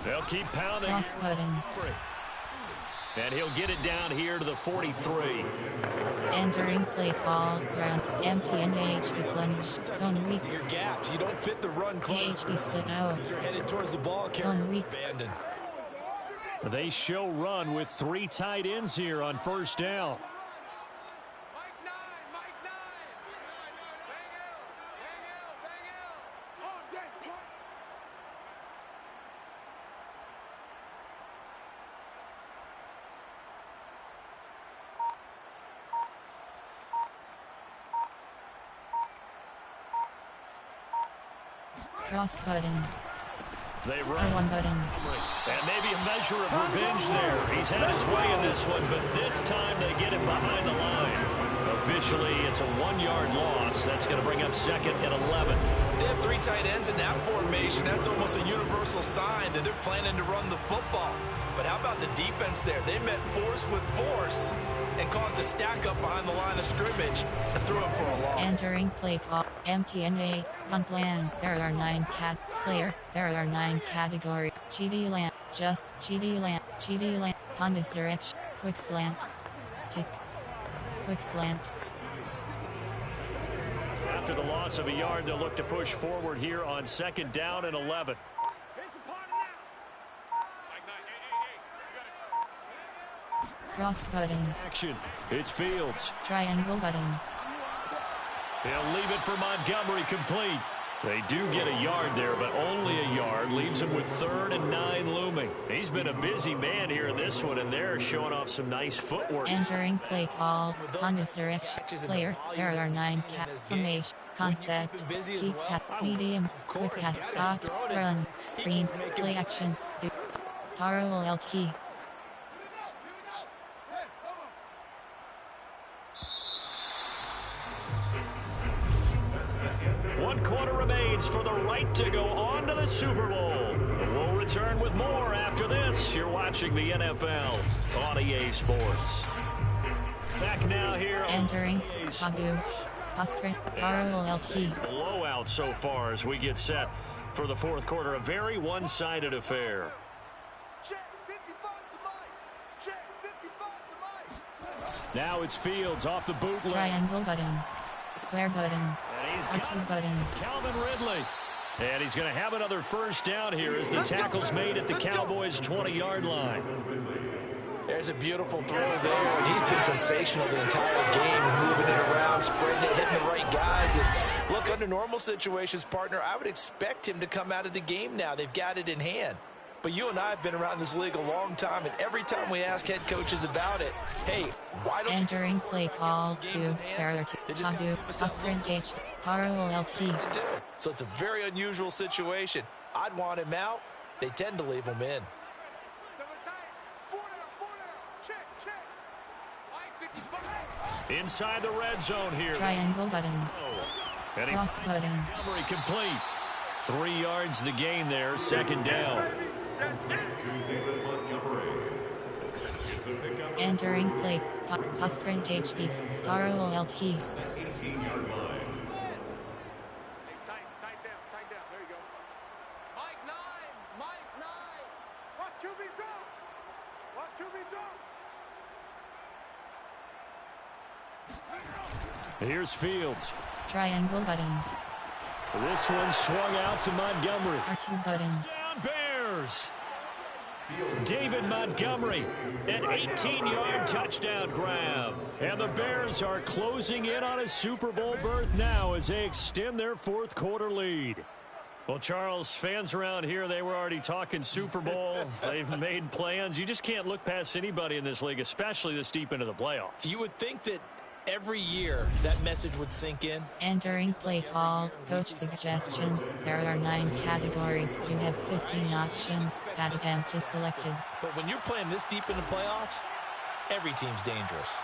They'll keep pounding. Cross button. And he'll get it down here to the 43. Entering play call. Round. MTN HB plunge. Zone weak. Your gaps. You don't fit the run close. AHB split out. You're headed towards the ball carrier. Zone weak. Abandoned. They show run with 3 tight ends here on first down. Mike 9. Mike 9. Bang out. Bang out. Bang out. All day, punt. Cross button. They run. R1 button. And maybe a measure of revenge there. He's had his way in this one, but this time they get him behind the line. Officially, it's a 1-yard loss. That's going to bring up 2nd and 11. They have 3 tight ends in that formation. That's almost a universal sign that they're planning to run the football. But how about the defense there? They met force with force and caused a stack up behind the line of scrimmage and threw him for a loss. Entering play call. MTN on plan. There are 9 There are 9 categories. GD lamp. Just GD lamp. GD lamp. On this direction. Quick slant. Stick. Quick slant. After the loss of a yard, they'll look to push forward here on 2nd down and 11. Here's the party now. Mike 9. Hey. You got to... Cross button. Action. It's Fields. Triangle button. He'll leave it for Montgomery complete. They do get a yard there, but only a yard. Leaves him with 3rd and 9 looming. He's been a busy man here in this one, and they're showing off some nice footwork. Entering play call. On this direction. Player. There are 9 formation. Concept. Keep cat. Medium. Quick cat. Dot. Run. Screen. Play action. Do. Taro LT. One quarter remains for the right to go on to the Super Bowl. We'll return with more after this. You're watching the NFL on EA Sports. Back now here on Entering. EA Pagu. Osprey. Taro LT. blowout so far as we get set for the fourth quarter. A very one-sided affair. Check 55 to Mike. Check 55 to Mike. Now it's Fields off the bootleg. Triangle button. Square button. And he's R2 button. Calvin Ridley. And he's going to have another first down here as the tackle's made at the Cowboys' 20-yard line. There's a beautiful throw there. He's been sensational the entire game, moving it around, spreading it, hitting the right guys. And look, under normal situations, partner, I would expect him to come out of the game now. They've got it in hand. But you and I have been around this league a long time, and every time we ask head coaches about it, hey, why don't Entering play call, do, barrier to, do, sprint gauge, parallel LT. So it's a very unusual situation. I'd want him out. They tend to leave him in. Inside the red zone here. Triangle button. And Cross button. Montgomery complete. 3 yards the gain there, second down. Entering play, sprint HP, parallel LT. 18-yard line. Tight down. There you go. Mike 9. Watch QB jump. Here's Fields. Triangle button. This one swung out to Montgomery. R2 button. Down Bears. David Montgomery, an 18-yard touchdown grab. And the Bears are closing in on a Super Bowl berth now as they extend their fourth quarter lead. Well, Charles, fans around here, they were already talking Super Bowl. They've made plans. You just can't look past anybody in this league, especially this deep into the playoffs. You would think that every year that message would sink in. Entering play call, coach suggestions. There are 9 categories. You have 15 options. That attempt is selected. But when you're playing this deep in the playoffs, every team's dangerous.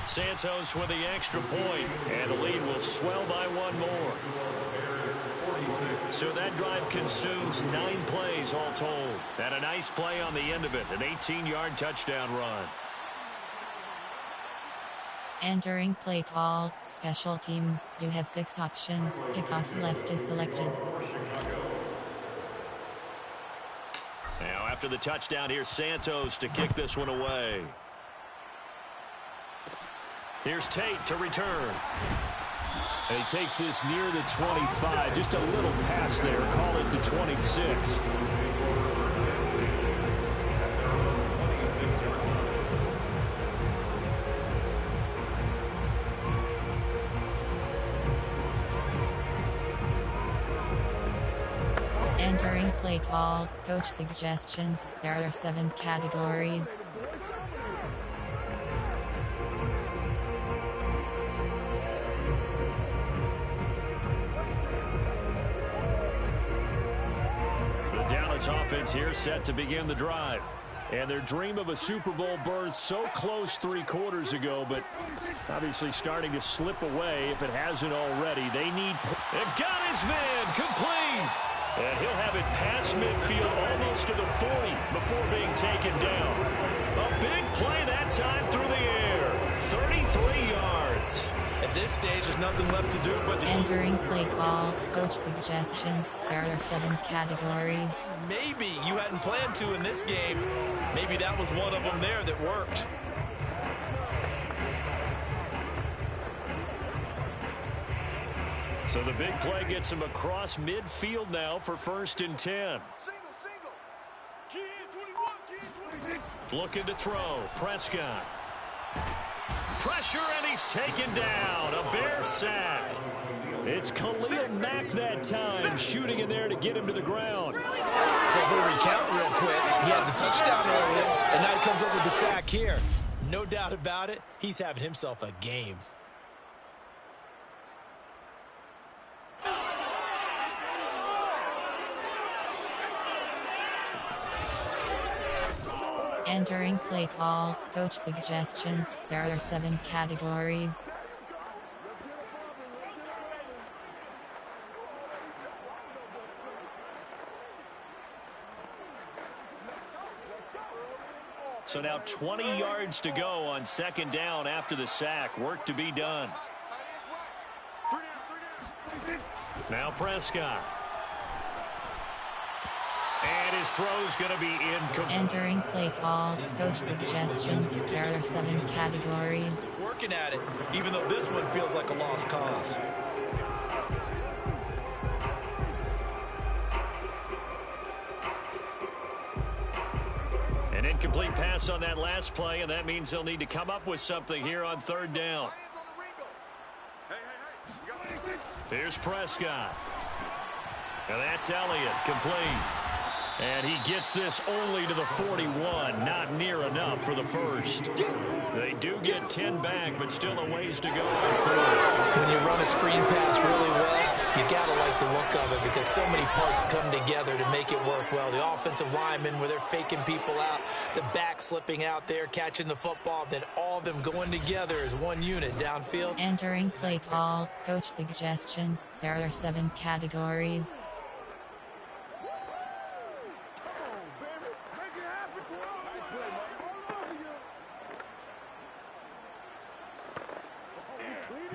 Santos with the extra point, and the lead will swell by 1 more. So that drive consumes 9 plays all told. And a nice play on the end of it, an 18-yard touchdown run. Entering play call, special teams. You have 6 options. Kickoff left is selected. Now after the touchdown, here's Santos to kick this one away. Here's Tate to return. And he takes this near the 25. Just a little pass there. Call it the 26. Entering play call, coach suggestions. There are 7 categories. The Dallas offense here set to begin the drive. And their dream of a Super Bowl berth so close 3 quarters ago, but obviously starting to slip away if it hasn't already. They need... They've got his man complete! And he'll have it past midfield almost to the 40 before being taken down. A big play that time through the air. 33 yards. At this stage, there's nothing left to do but to Entering play call, coach suggestions. There are 7 categories. Maybe you hadn't planned to in this game. Maybe that was one of them there that worked. So the big play gets him across midfield now for 1st and 10. Single. Key in 21. Looking to throw. Prescott. Pressure, and he's taken down. A Bear sack. It's Khalil Mack that time, shooting in there to get him to the ground. So we'll recount real quick. He had the touchdown earlier, and now he comes up with the sack here. No doubt about it, he's having himself a game. Entering play call, coach suggestions. There are 7 categories. So now 20 yards to go on 2nd down after the sack. Work to be done. Now Prescott. And his throw's going to be incomplete. Entering play call, coach suggestions. There are 7 categories. Working at it, even though this one feels like a lost cause. An incomplete pass on that last play, and that means they'll need to come up with something here on 3rd down. Here's Prescott. And that's Elliott, complete. And he gets this only to the 41, not near enough for the first. They do get 10 back, but still a ways to go on 4th. When you run a screen pass really well, you got to like the look of it because so many parts come together to make it work well. The offensive linemen where they're faking people out, the back slipping out there, catching the football, then all of them going together as one unit downfield. Entering play call, coach suggestions. There are 7 categories.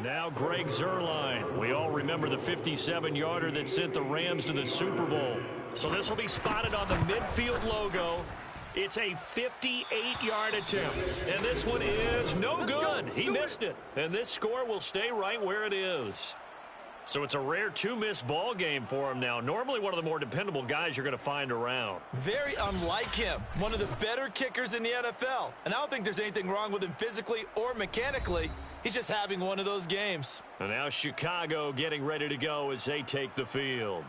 Now Greg Zuerlein. We all remember the 57-yarder that sent the Rams to the Super Bowl. So this will be spotted on the midfield logo. It's a 58-yard attempt. And this one is no good. He missed it. And this score will stay right where it is. So it's a rare 2-miss ball game for him now. Normally one of the more dependable guys you're going to find around. Very unlike him. One of the better kickers in the NFL. And I don't think there's anything wrong with him physically or mechanically. He's just having one of those games. And now Chicago getting ready to go as they take the field.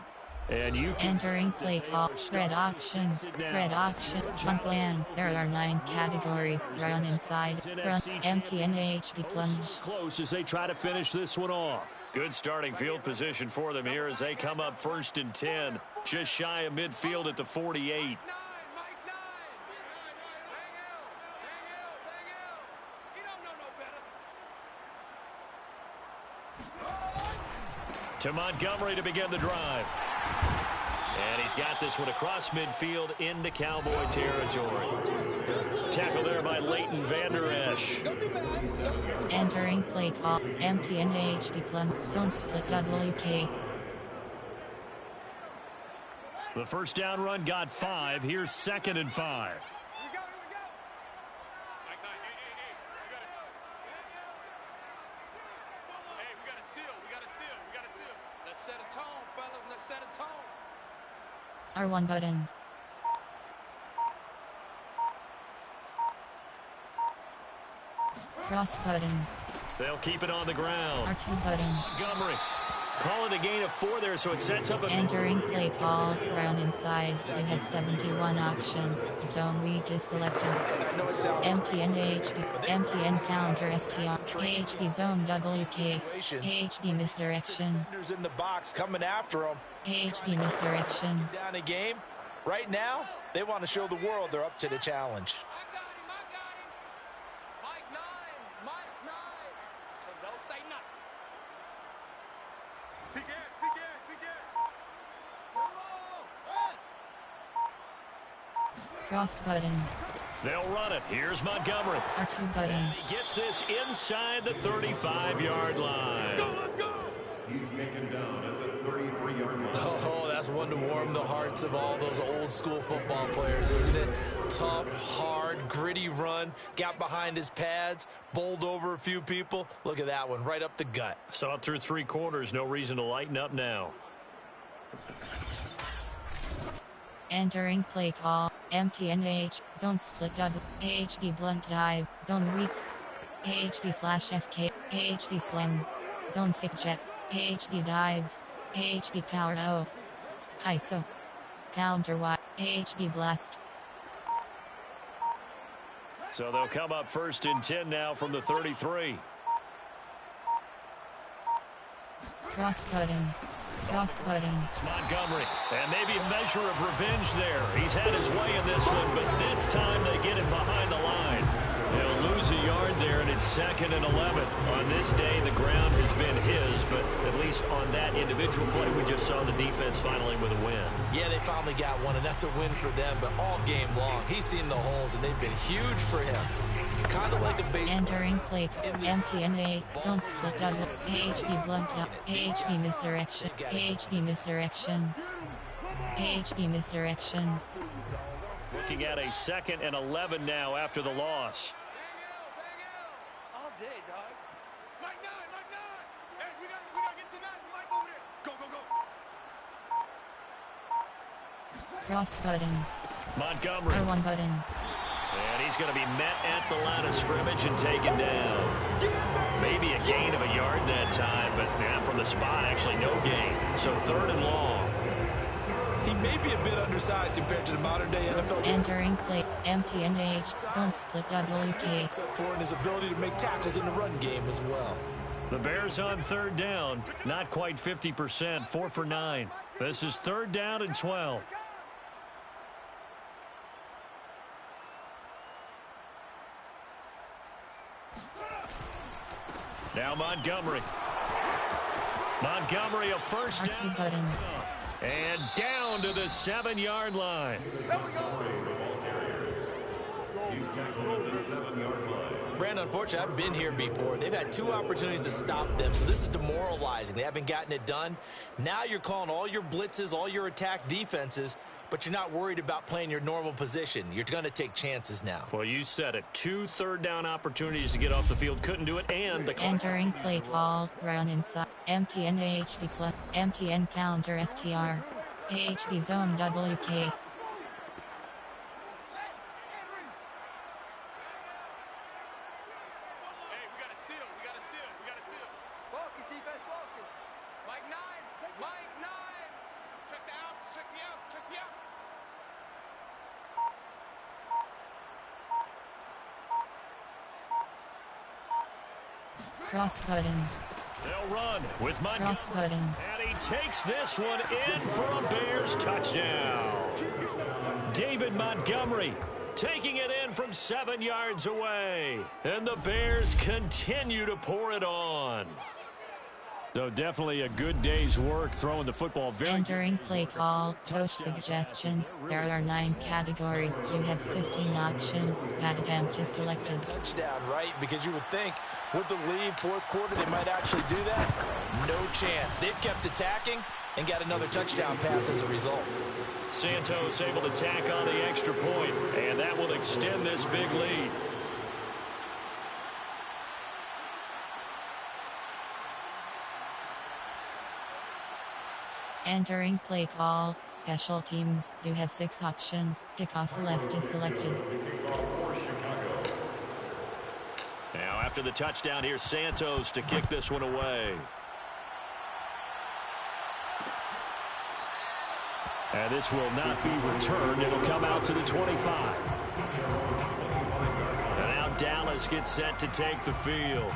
And you Entering play call, red option, punt land. There are 9 categories. Run inside, run, empty, and HB plunge. Close as they try to finish this one off. Good starting field position for them here as they come up 1st and 10. Just shy of midfield at the 48. To Montgomery to begin the drive. And he's got this one across midfield into Cowboy territory. Tackle there by Leighton Vander Esch. Entering play call, empty and HB plunge, zone split WK. The first down run got 5. Here's 2nd and 5. R1 button. Cross button. They'll keep it on the ground. R2 button. Montgomery. Call it a gain of 4 there, so it sets up a... Entering play call, round inside. You have 71 options. Zone weak is selected. Empty and HB. Empty and counter STR. HB zone WK. HB misdirection. In the box coming after him. HB misdirection. Down a game. Right now, they want to show the world they're up to the challenge. Cross button. They'll run it. Here's Montgomery. R2 button. And he gets this inside the 35-yard line. Let's go. He's taken down at the 33-yard line. Oh, that's one to warm the hearts of all those old school football players, isn't it? Tough, hard, gritty run. Got behind his pads, bowled over a few people. Look at that one, right up the gut. Saw it through 3 quarters. No reason to lighten up now. Entering play call, empty and H, zone split double, HB blunt dive, zone weak, HB/FK, HB slam, zone fake jet, HB dive, HB power O, ISO, counter Y, HB blast. So they'll come up 1st and 10 now from the 33. Cross cutting. Cross button. It's Montgomery. And maybe a measure of revenge there. He's had his way in this one, but this time they get him behind the line. They'll lose a yard there, and it's 2nd and 11. On this day, the ground has been his, but at least on that individual play, we just saw the defense finally with a win. Yeah, they finally got one, and that's a win for them, but all game long, he's seen the holes, and they've been huge for him. kind of like a base. Entering play, MTNA, zone split double, AHB blood, AHB misdirection, AHB misdirection, AHB misdirection. Looking at a 2nd and 11 now after the loss. All day, dog. Mike 9, Mike 9. Hey, we gotta get to 9. Mike over there. Go, go, go. Cross button. Montgomery. R1 button. And he's going to be met at the line of scrimmage and taken down. Maybe a gain of a yard that time, but from the spot, actually no gain. So 3rd and long. He may be a bit undersized compared to the modern-day NFL. Entering play, MTNH, zone split WK. For his ability to make tackles in the run game as well. The Bears on 3rd down, not quite 50%, 4 for 9. This is 3rd down and 12. Now Montgomery. Montgomery, a first R2 down. button. And down to the 7-yard line. He's tackled at the 7-yard line. Brandon, unfortunately, I've been here before. They've had 2 opportunities to stop them, so this is demoralizing. They haven't gotten it done. Now you're calling all your blitzes, all your attack defenses, but you're not worried about playing your normal position. You're going to take chances now. Well, you said it. 2 third-down opportunities to get off the field. Couldn't do it, and the Entering play call, run inside, MTN AHB plus, MTN counter STR, AHB zone WK. Focus, defense, focus. Mike 9, Mike 9. Check the outs, check the outs, check the outs. Cross button. They'll run with Montgomery. Cross button. And he takes this one in for a Bears touchdown. David Montgomery taking it in from 7 yards away. And the Bears continue to pour it on. So definitely a good day's work throwing the football very Entering play call, coach suggestions. There are 9 categories. You have 15 options. Pat attempt is selected. Touchdown, right? Because you would think with the lead, 4th quarter, they might actually do that. No chance. They've kept attacking and got another touchdown pass as a result. Santos able to tack on the extra point, and that will extend this big lead. Entering play call, special teams. You have 6 options. Kickoff left is selected. Now after the touchdown, here's Santos to kick this one away. And this will not be returned. It'll come out to the 25. And now Dallas gets set to take the field.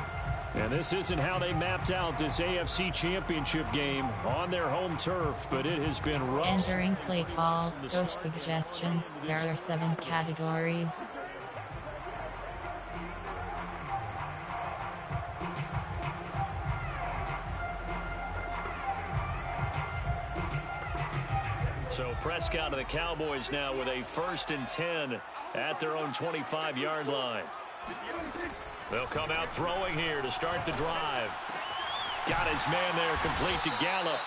And this isn't how they mapped out this AFC Championship game on their home turf, but it has been rough. Entering play call, coach suggestions. There are 7 categories. So Prescott of the Cowboys now with a 1st and 10 at their own 25-yard line. They'll come out throwing here to start the drive. Got his man there, complete to Gallup.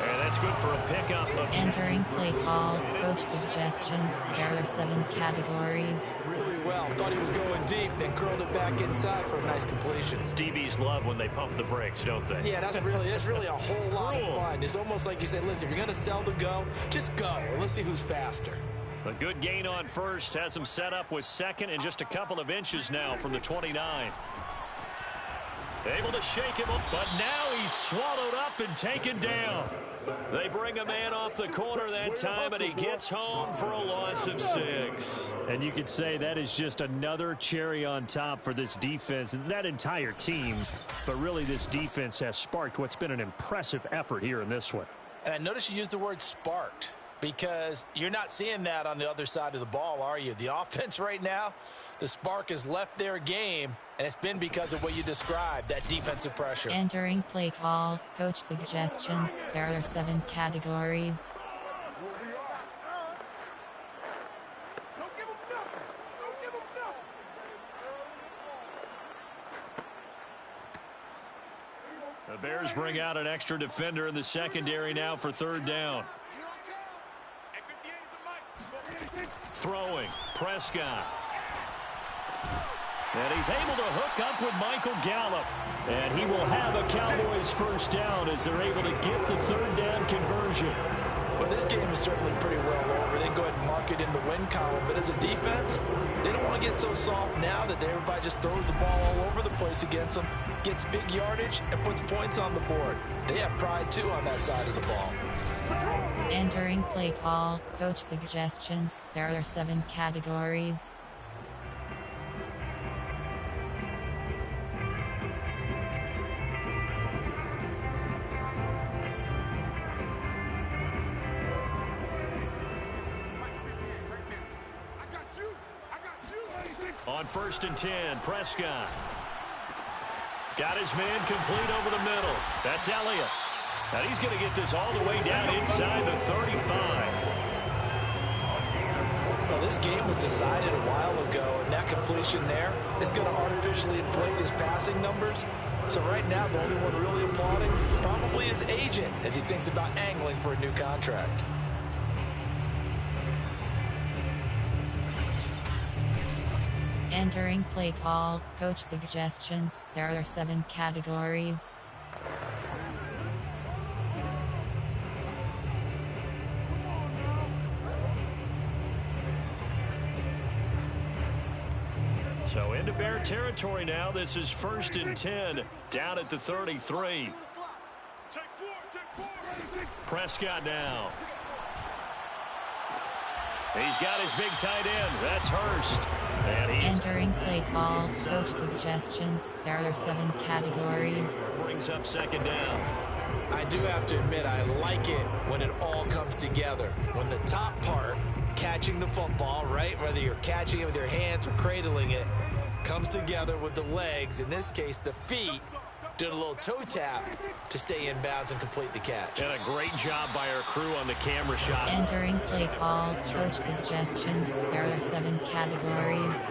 And that's good for a pickup of 2. Entering play call, coach suggestions. There are 7 categories. Really well. Thought he was going deep, then curled it back inside for a nice completion. DBs love when they pump the brakes, don't they? Yeah, that's really a whole lot of fun. It's almost like you said, listen, if you're going to sell the go, just go. Let's see who's faster. A good gain on first has him set up with 2nd and just a couple of inches now from the 29. Able to shake him up, but now he's swallowed up and taken down. They bring a man off the corner that time, and he gets home for a loss of 6. And you could say that is just another cherry on top for this defense and that entire team. But really, this defense has sparked what's been an impressive effort here in this one. And I notice you used the word sparked, because you're not seeing that on the other side of the ball, are you? The offense right now, the spark has left their game, and it's been because of what you described, that defensive pressure. Entering play call, coach suggestions. There are 7 categories. Don't give him nothing. Don't give him nothing. Bears bring out an extra defender in the secondary now for third down. Throwing, Prescott. And he's able to hook up with Michael Gallup. And he will have a Cowboys first down as they're able to get the third down conversion. Well, this game is certainly pretty well over. They can go ahead and mark it in the win column. But as a defense, they don't want to get so soft now that everybody just throws the ball all over the place against them, gets big yardage, and puts points on the board. They have pride, too, on that side of the ball. Entering play call, coach suggestions. There are 7 categories. On 1st and 10, Prescott. Got his man complete over the middle. That's Elliott. And he's going to get this all the way down inside the 35. Well, this game was decided a while ago, and that completion there is going to artificially inflate his passing numbers. So right now, the only one really applauding probably his agent as he thinks about angling for a new contract. Entering play call, coach suggestions. There are 7 categories. So into Bear territory now. This is 1st and 10 down at the 33. Prescott now. He's got his big tight end. That's Hurst. And he's Entering play call, coach suggestions. There are 7 categories. brings up 2nd down. I do have to admit, I like it when it all comes together. When the top part, catching the football, right, whether you're catching it with your hands or cradling it, comes together with the legs, in this case the feet, doing a little toe tap to stay in bounds and complete the catch. And a great job by our crew on the camera shot. Entering play call, coach suggestions. There are 7 categories.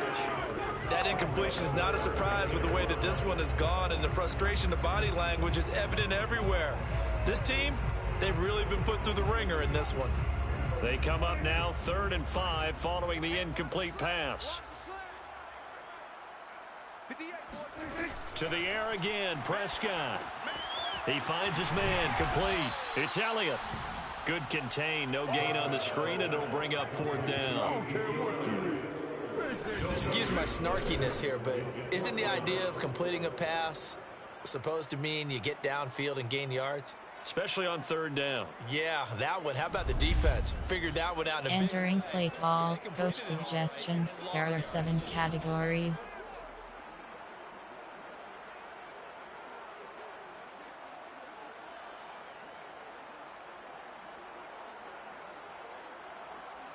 That incompletion is not a surprise with the way that this one has gone, and the frustration of body language is evident everywhere. This team, they've really been put through the ringer in this one. They come up now 3rd and 5 following the incomplete pass. To the air again, Prescott. He finds his man, complete. It's Elliott. Good contain, no gain on the screen, and it'll bring up 4th down. Excuse my snarkiness here, but isn't the idea of completing a pass supposed to mean you get downfield and gain yards? Especially on 3rd down. Yeah, that one. How about the defense? Figured that one out in a bit. Entering play call, coach suggestions. There are 7 categories.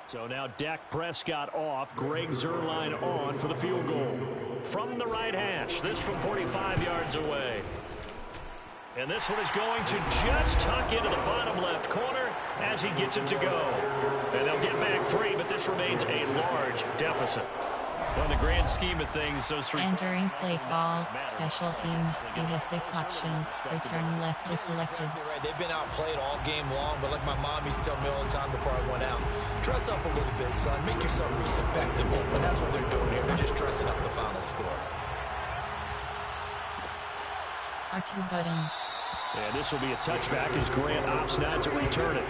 So now Dak Prescott off, Greg Zuerlein on for the field goal. From the right hash, this from 45 yards away. And this one is going to just tuck into the bottom left corner as he gets it to go. And they'll get back 3, but this remains a large deficit. Well, in the grand scheme of things, those 3... Entering play call, special teams. You have 6 options. Return left is selected. Right, they've been outplayed all game long, but like my mom used to tell me all the time before I went out, dress up a little bit, son. Make yourself respectable. And that's what they're doing here. They're just dressing up the final score. R2 button. And this will be a touchback as Grant opts not to return it.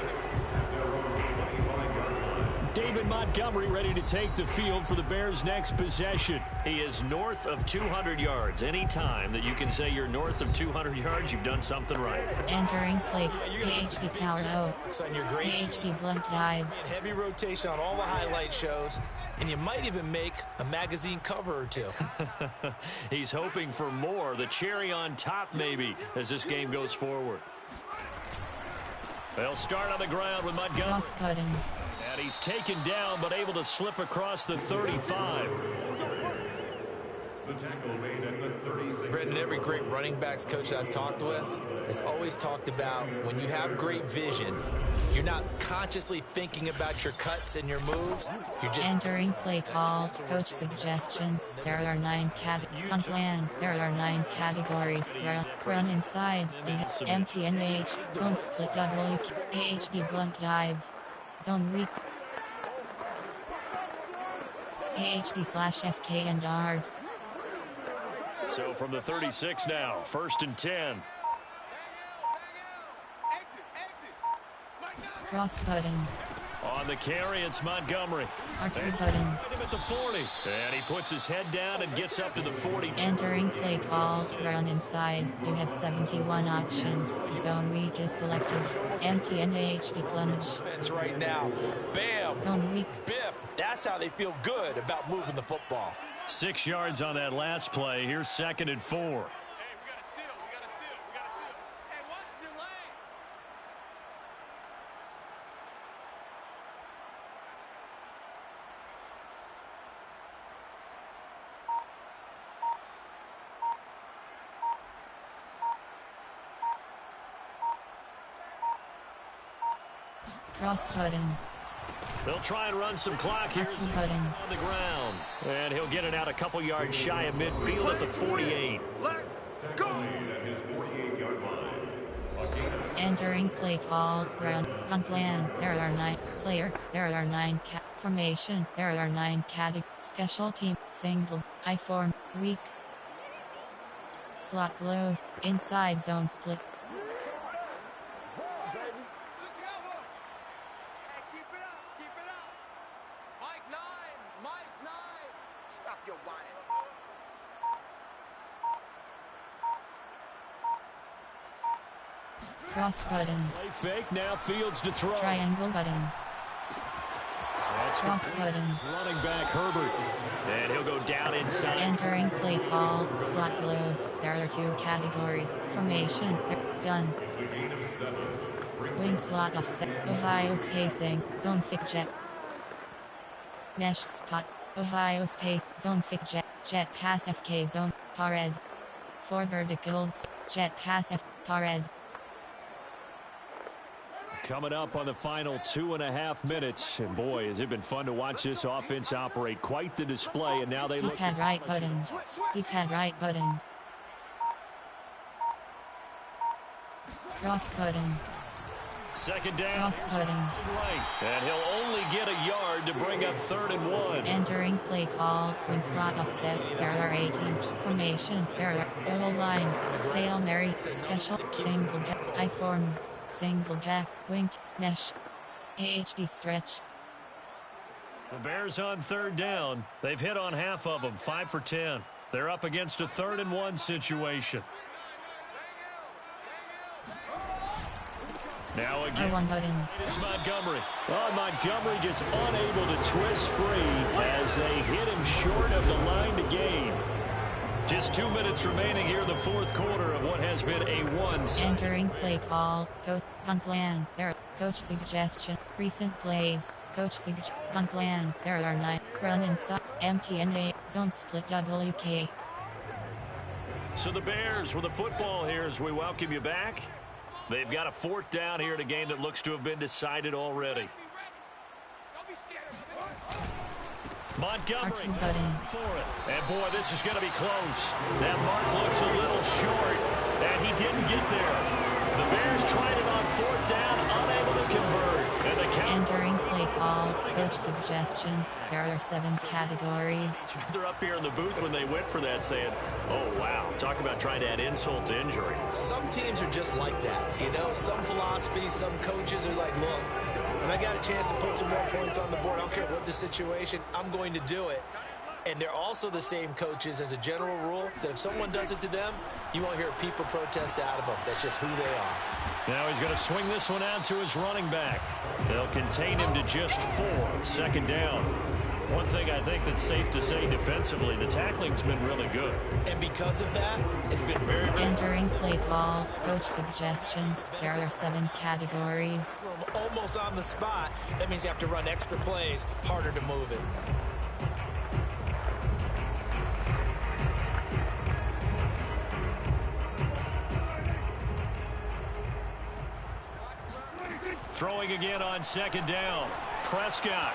David Montgomery ready to take the field for the Bears' next possession. He is north of 200 yards. Any time that you can say you're north of 200 yards, you've done something right. Entering play, PHP power O. PHP blunt dive. Heavy rotation on all the highlight shows, and you might even make a magazine cover or 2. He's hoping for more. The cherry on top, maybe, as this game goes forward. They'll start on the ground with Montgomery. Cross button. And he's taken down, but able to slip across the 35. The tackle made at the 36. Brendan, every great running backs coach I've talked with has always talked about when you have great vision, you're not consciously thinking about your cuts and your moves. You're just entering play call. Coach suggestions. There are 9 plan. There are 9 categories. Run inside. MTNH. Zone split double. AHD blunt dive. Zone weak. AHD/FK and dart. So from the 36 now, 1st and 10. Cross button. On the carry, it's Montgomery. R2 button. Him at the 40. And he puts his head down and gets up to the 42. Entering play call. Run inside. You have 71 options. Zone weak is selected. MTNH plunge. defense right now. Bam. Zone weak. Biff. That's how they feel good about moving the football. 6 yards on that last play. Here's 2nd and 4. Hey, we got to seal. We got to seal. We got to seal. Hey, watch your lane. Cross button. They'll try and run some clock here R2 button. on the ground. And he'll get it out a couple yards shy of midfield at the 48. Let's go. Made at his 48-yard line. A gain of Entering play call. Run. On plan. There are 9 player. There are 9 formation. There are 9 special team. Single. I form. Weak. Slot close. Inside zone split. Hey, keep it up. Keep it up. Mike 9. Mike 9. Stop your whining. Cross button. Play fake, now Fields to throw. Triangle button. That's Cross button. running back Herbert. And he'll go down inside. Entering play call. Slot close. There are 2 categories. Formation. Gun. It's a gain of 7. Wing slot offset. Ohio's pacing. Zone fig jet. Mesh spot. Ohio's pace. Zone fig jet. Jet pass FK zone. Pared. 4 verticals. Jet pass F. Pared. Coming up on the final 2.5 minutes. And boy, has it been fun to watch this offense operate. Quite the display. And now they look. D-pad right button. D-pad right button. Cross button. 2nd down. Cross button. Right. And he'll only get a yard to bring up 3rd and 1. Entering play call. Wing slot offset. There are 18. Formation. There are double line. Hail Mary. Special. Single pack. I form. Single pack. Winged. Mesh. AHD stretch. The Bears on 3rd down. They've hit on half of them. 5 for 10. They're up against a 3rd and 1 situation. Now again, R1 button. it's Montgomery. Oh, Montgomery just unable to twist free as they hit him short of the line to gain. Just 2 minutes remaining here in the 4th quarter of what has been a 1. Entering play call. Coach on plan. There. Coach suggestion. Recent plays. Coach suggestion. On plan. There are 9. Run inside. MTNA. Zone split WK. So the Bears with the football here as we welcome you back. They've got a 4th down here in a game that looks to have been decided already. Don't be scared. Montgomery R2 button. for it. And boy, this is going to be close. That mark looks a little short, and he didn't get there. The Bears tried it on 4th down, unable to convert. And the Entering play call. Coach suggestions. There are 7 categories. They're up here in the booth when they went for that saying, oh, wow, talk about trying to add insult to injury. Some teams are just like that. You know, some philosophies, some coaches are like, look, when I got a chance to put some more points on the board, I don't care what the situation, I'm going to do it. And they're also the same coaches as a general rule that if someone does it to them, you won't hear people protest out of them. That's just who they are. Now he's going to swing this one out to his running back. They'll contain him to just 4. 2nd down. One thing I think that's safe to say defensively, the tackling's been really good. And because of that, it's been very, very Entering play call. Coach suggestions. There are 7 categories. almost on the spot. That means you have to run extra plays, harder to move it. Throwing again on second down. Prescott.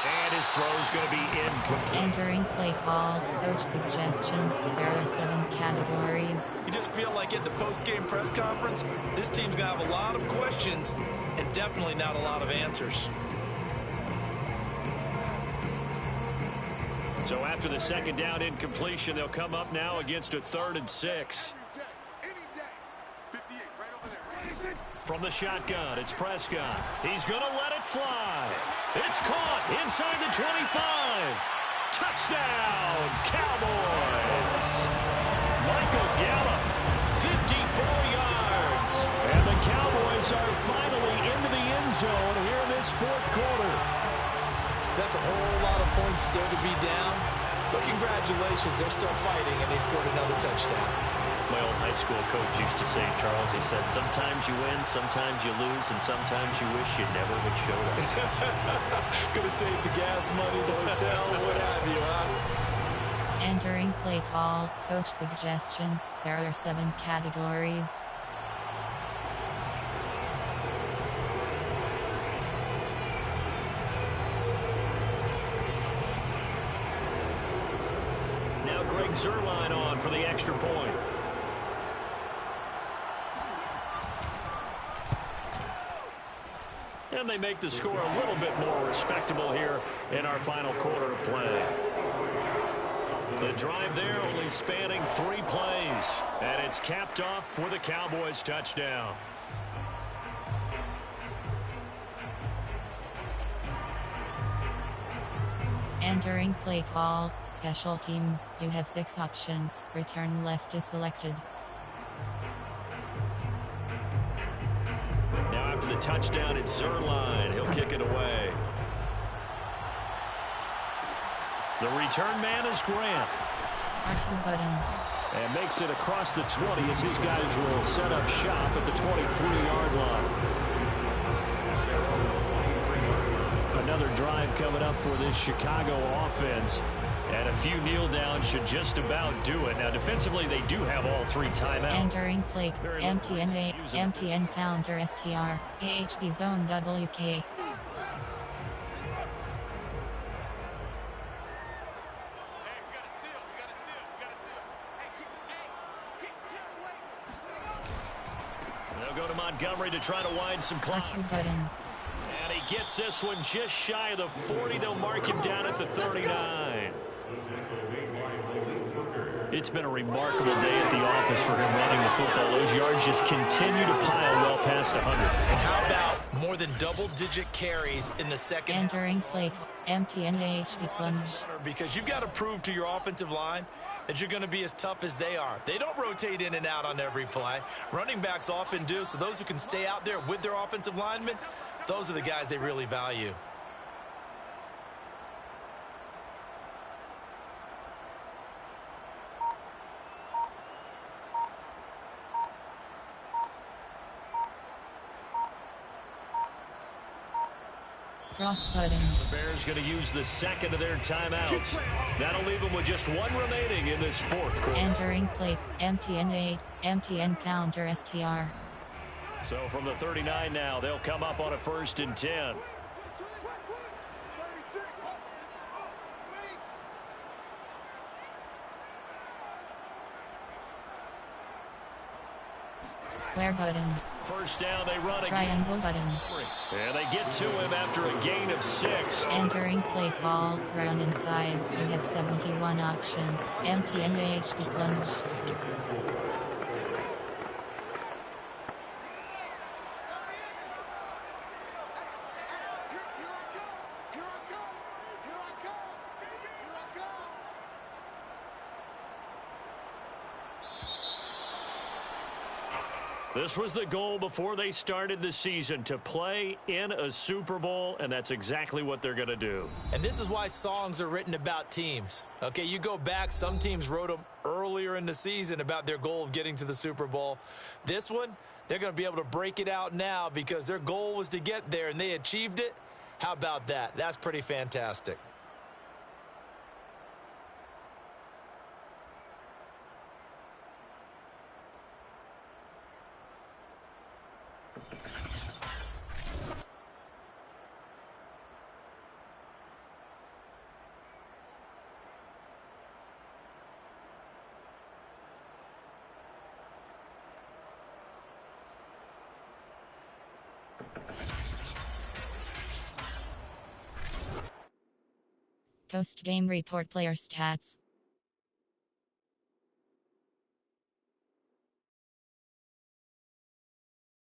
And his throw's going to be incomplete. Entering play call, coach suggestions. There are 7 categories. You just feel like at the post-game press conference, this team's going to have a lot of questions and definitely not a lot of answers. So after the second down incompletion, they'll come up now against a 3rd and 6. Any day. 58, right over there. From the shotgun, it's Prescott. He's going to let it fly. It's caught inside the 25. Touchdown, Cowboys. Michael Gallup, 54 yards. And the Cowboys are finally into the end zone here in this 4th quarter. That's a whole lot of points still to be down. But congratulations, they're still fighting, and they scored another touchdown. My old high school coach used to say, Charles, he said, sometimes you win, sometimes you lose, and sometimes you wish you never had showed up. Could have saved the gas money, the hotel, what have you, huh? Entering play call, coach suggestions. There are 7 categories. Now Greg Zuerlein on for the extra point. And they make the score a little bit more respectable here in our final quarter of play. The drive there only spanning 3 plays. And it's capped off for the Cowboys touchdown. Entering play call, special teams. You have 6 options. Return left is selected. Now after the touchdown, it's Zuerlein. He'll kick it away. The return man is Grant. R2 button. And makes it across the 20 as his guys will set up shop at the 23-yard line. Another drive coming up for this Chicago offense. And a few kneel downs should just about do it. Now, defensively, they do have all 3 timeouts. Entering play, MTN, MTN counter STR, AHD zone WK. They'll go to Montgomery to try to wind some clock. R2 button. And he gets this one just shy of the 40. They'll mark him down at the 39. It's been a remarkable day at the office for him running the football. Those yards just continue to pile well past 100. And how about more than double-digit carries in the second? Entering play, MTN AHD plunge. Because you've got to prove to your offensive line that you're going to be as tough as they are. They don't rotate in and out on every play. Running backs often do, so those who can stay out there with their offensive linemen, those are the guys they really value. Cross button. The Bears going to use the second of their timeouts. That'll leave them with just 1 remaining in this 4th quarter. Entering play, MTN 8, MTN counter STR. So from the 39 now, they'll come up on a 1st and 10. Square button. First down, they run again. Triangle button. And they get to him after a gain of 6. Entering play call, run inside. You have 71 options. MTN AHD plunge. This was the goal before they started the season, to play in a Super Bowl, and that's exactly what they're going to do. And this is why songs are written about teams. Okay, you go back, some teams wrote them earlier in the season about their goal of getting to the Super Bowl. This one, they're going to be able to break it out now because their goal was to get there, and they achieved it. How about that? That's pretty fantastic. Post-game report player stats.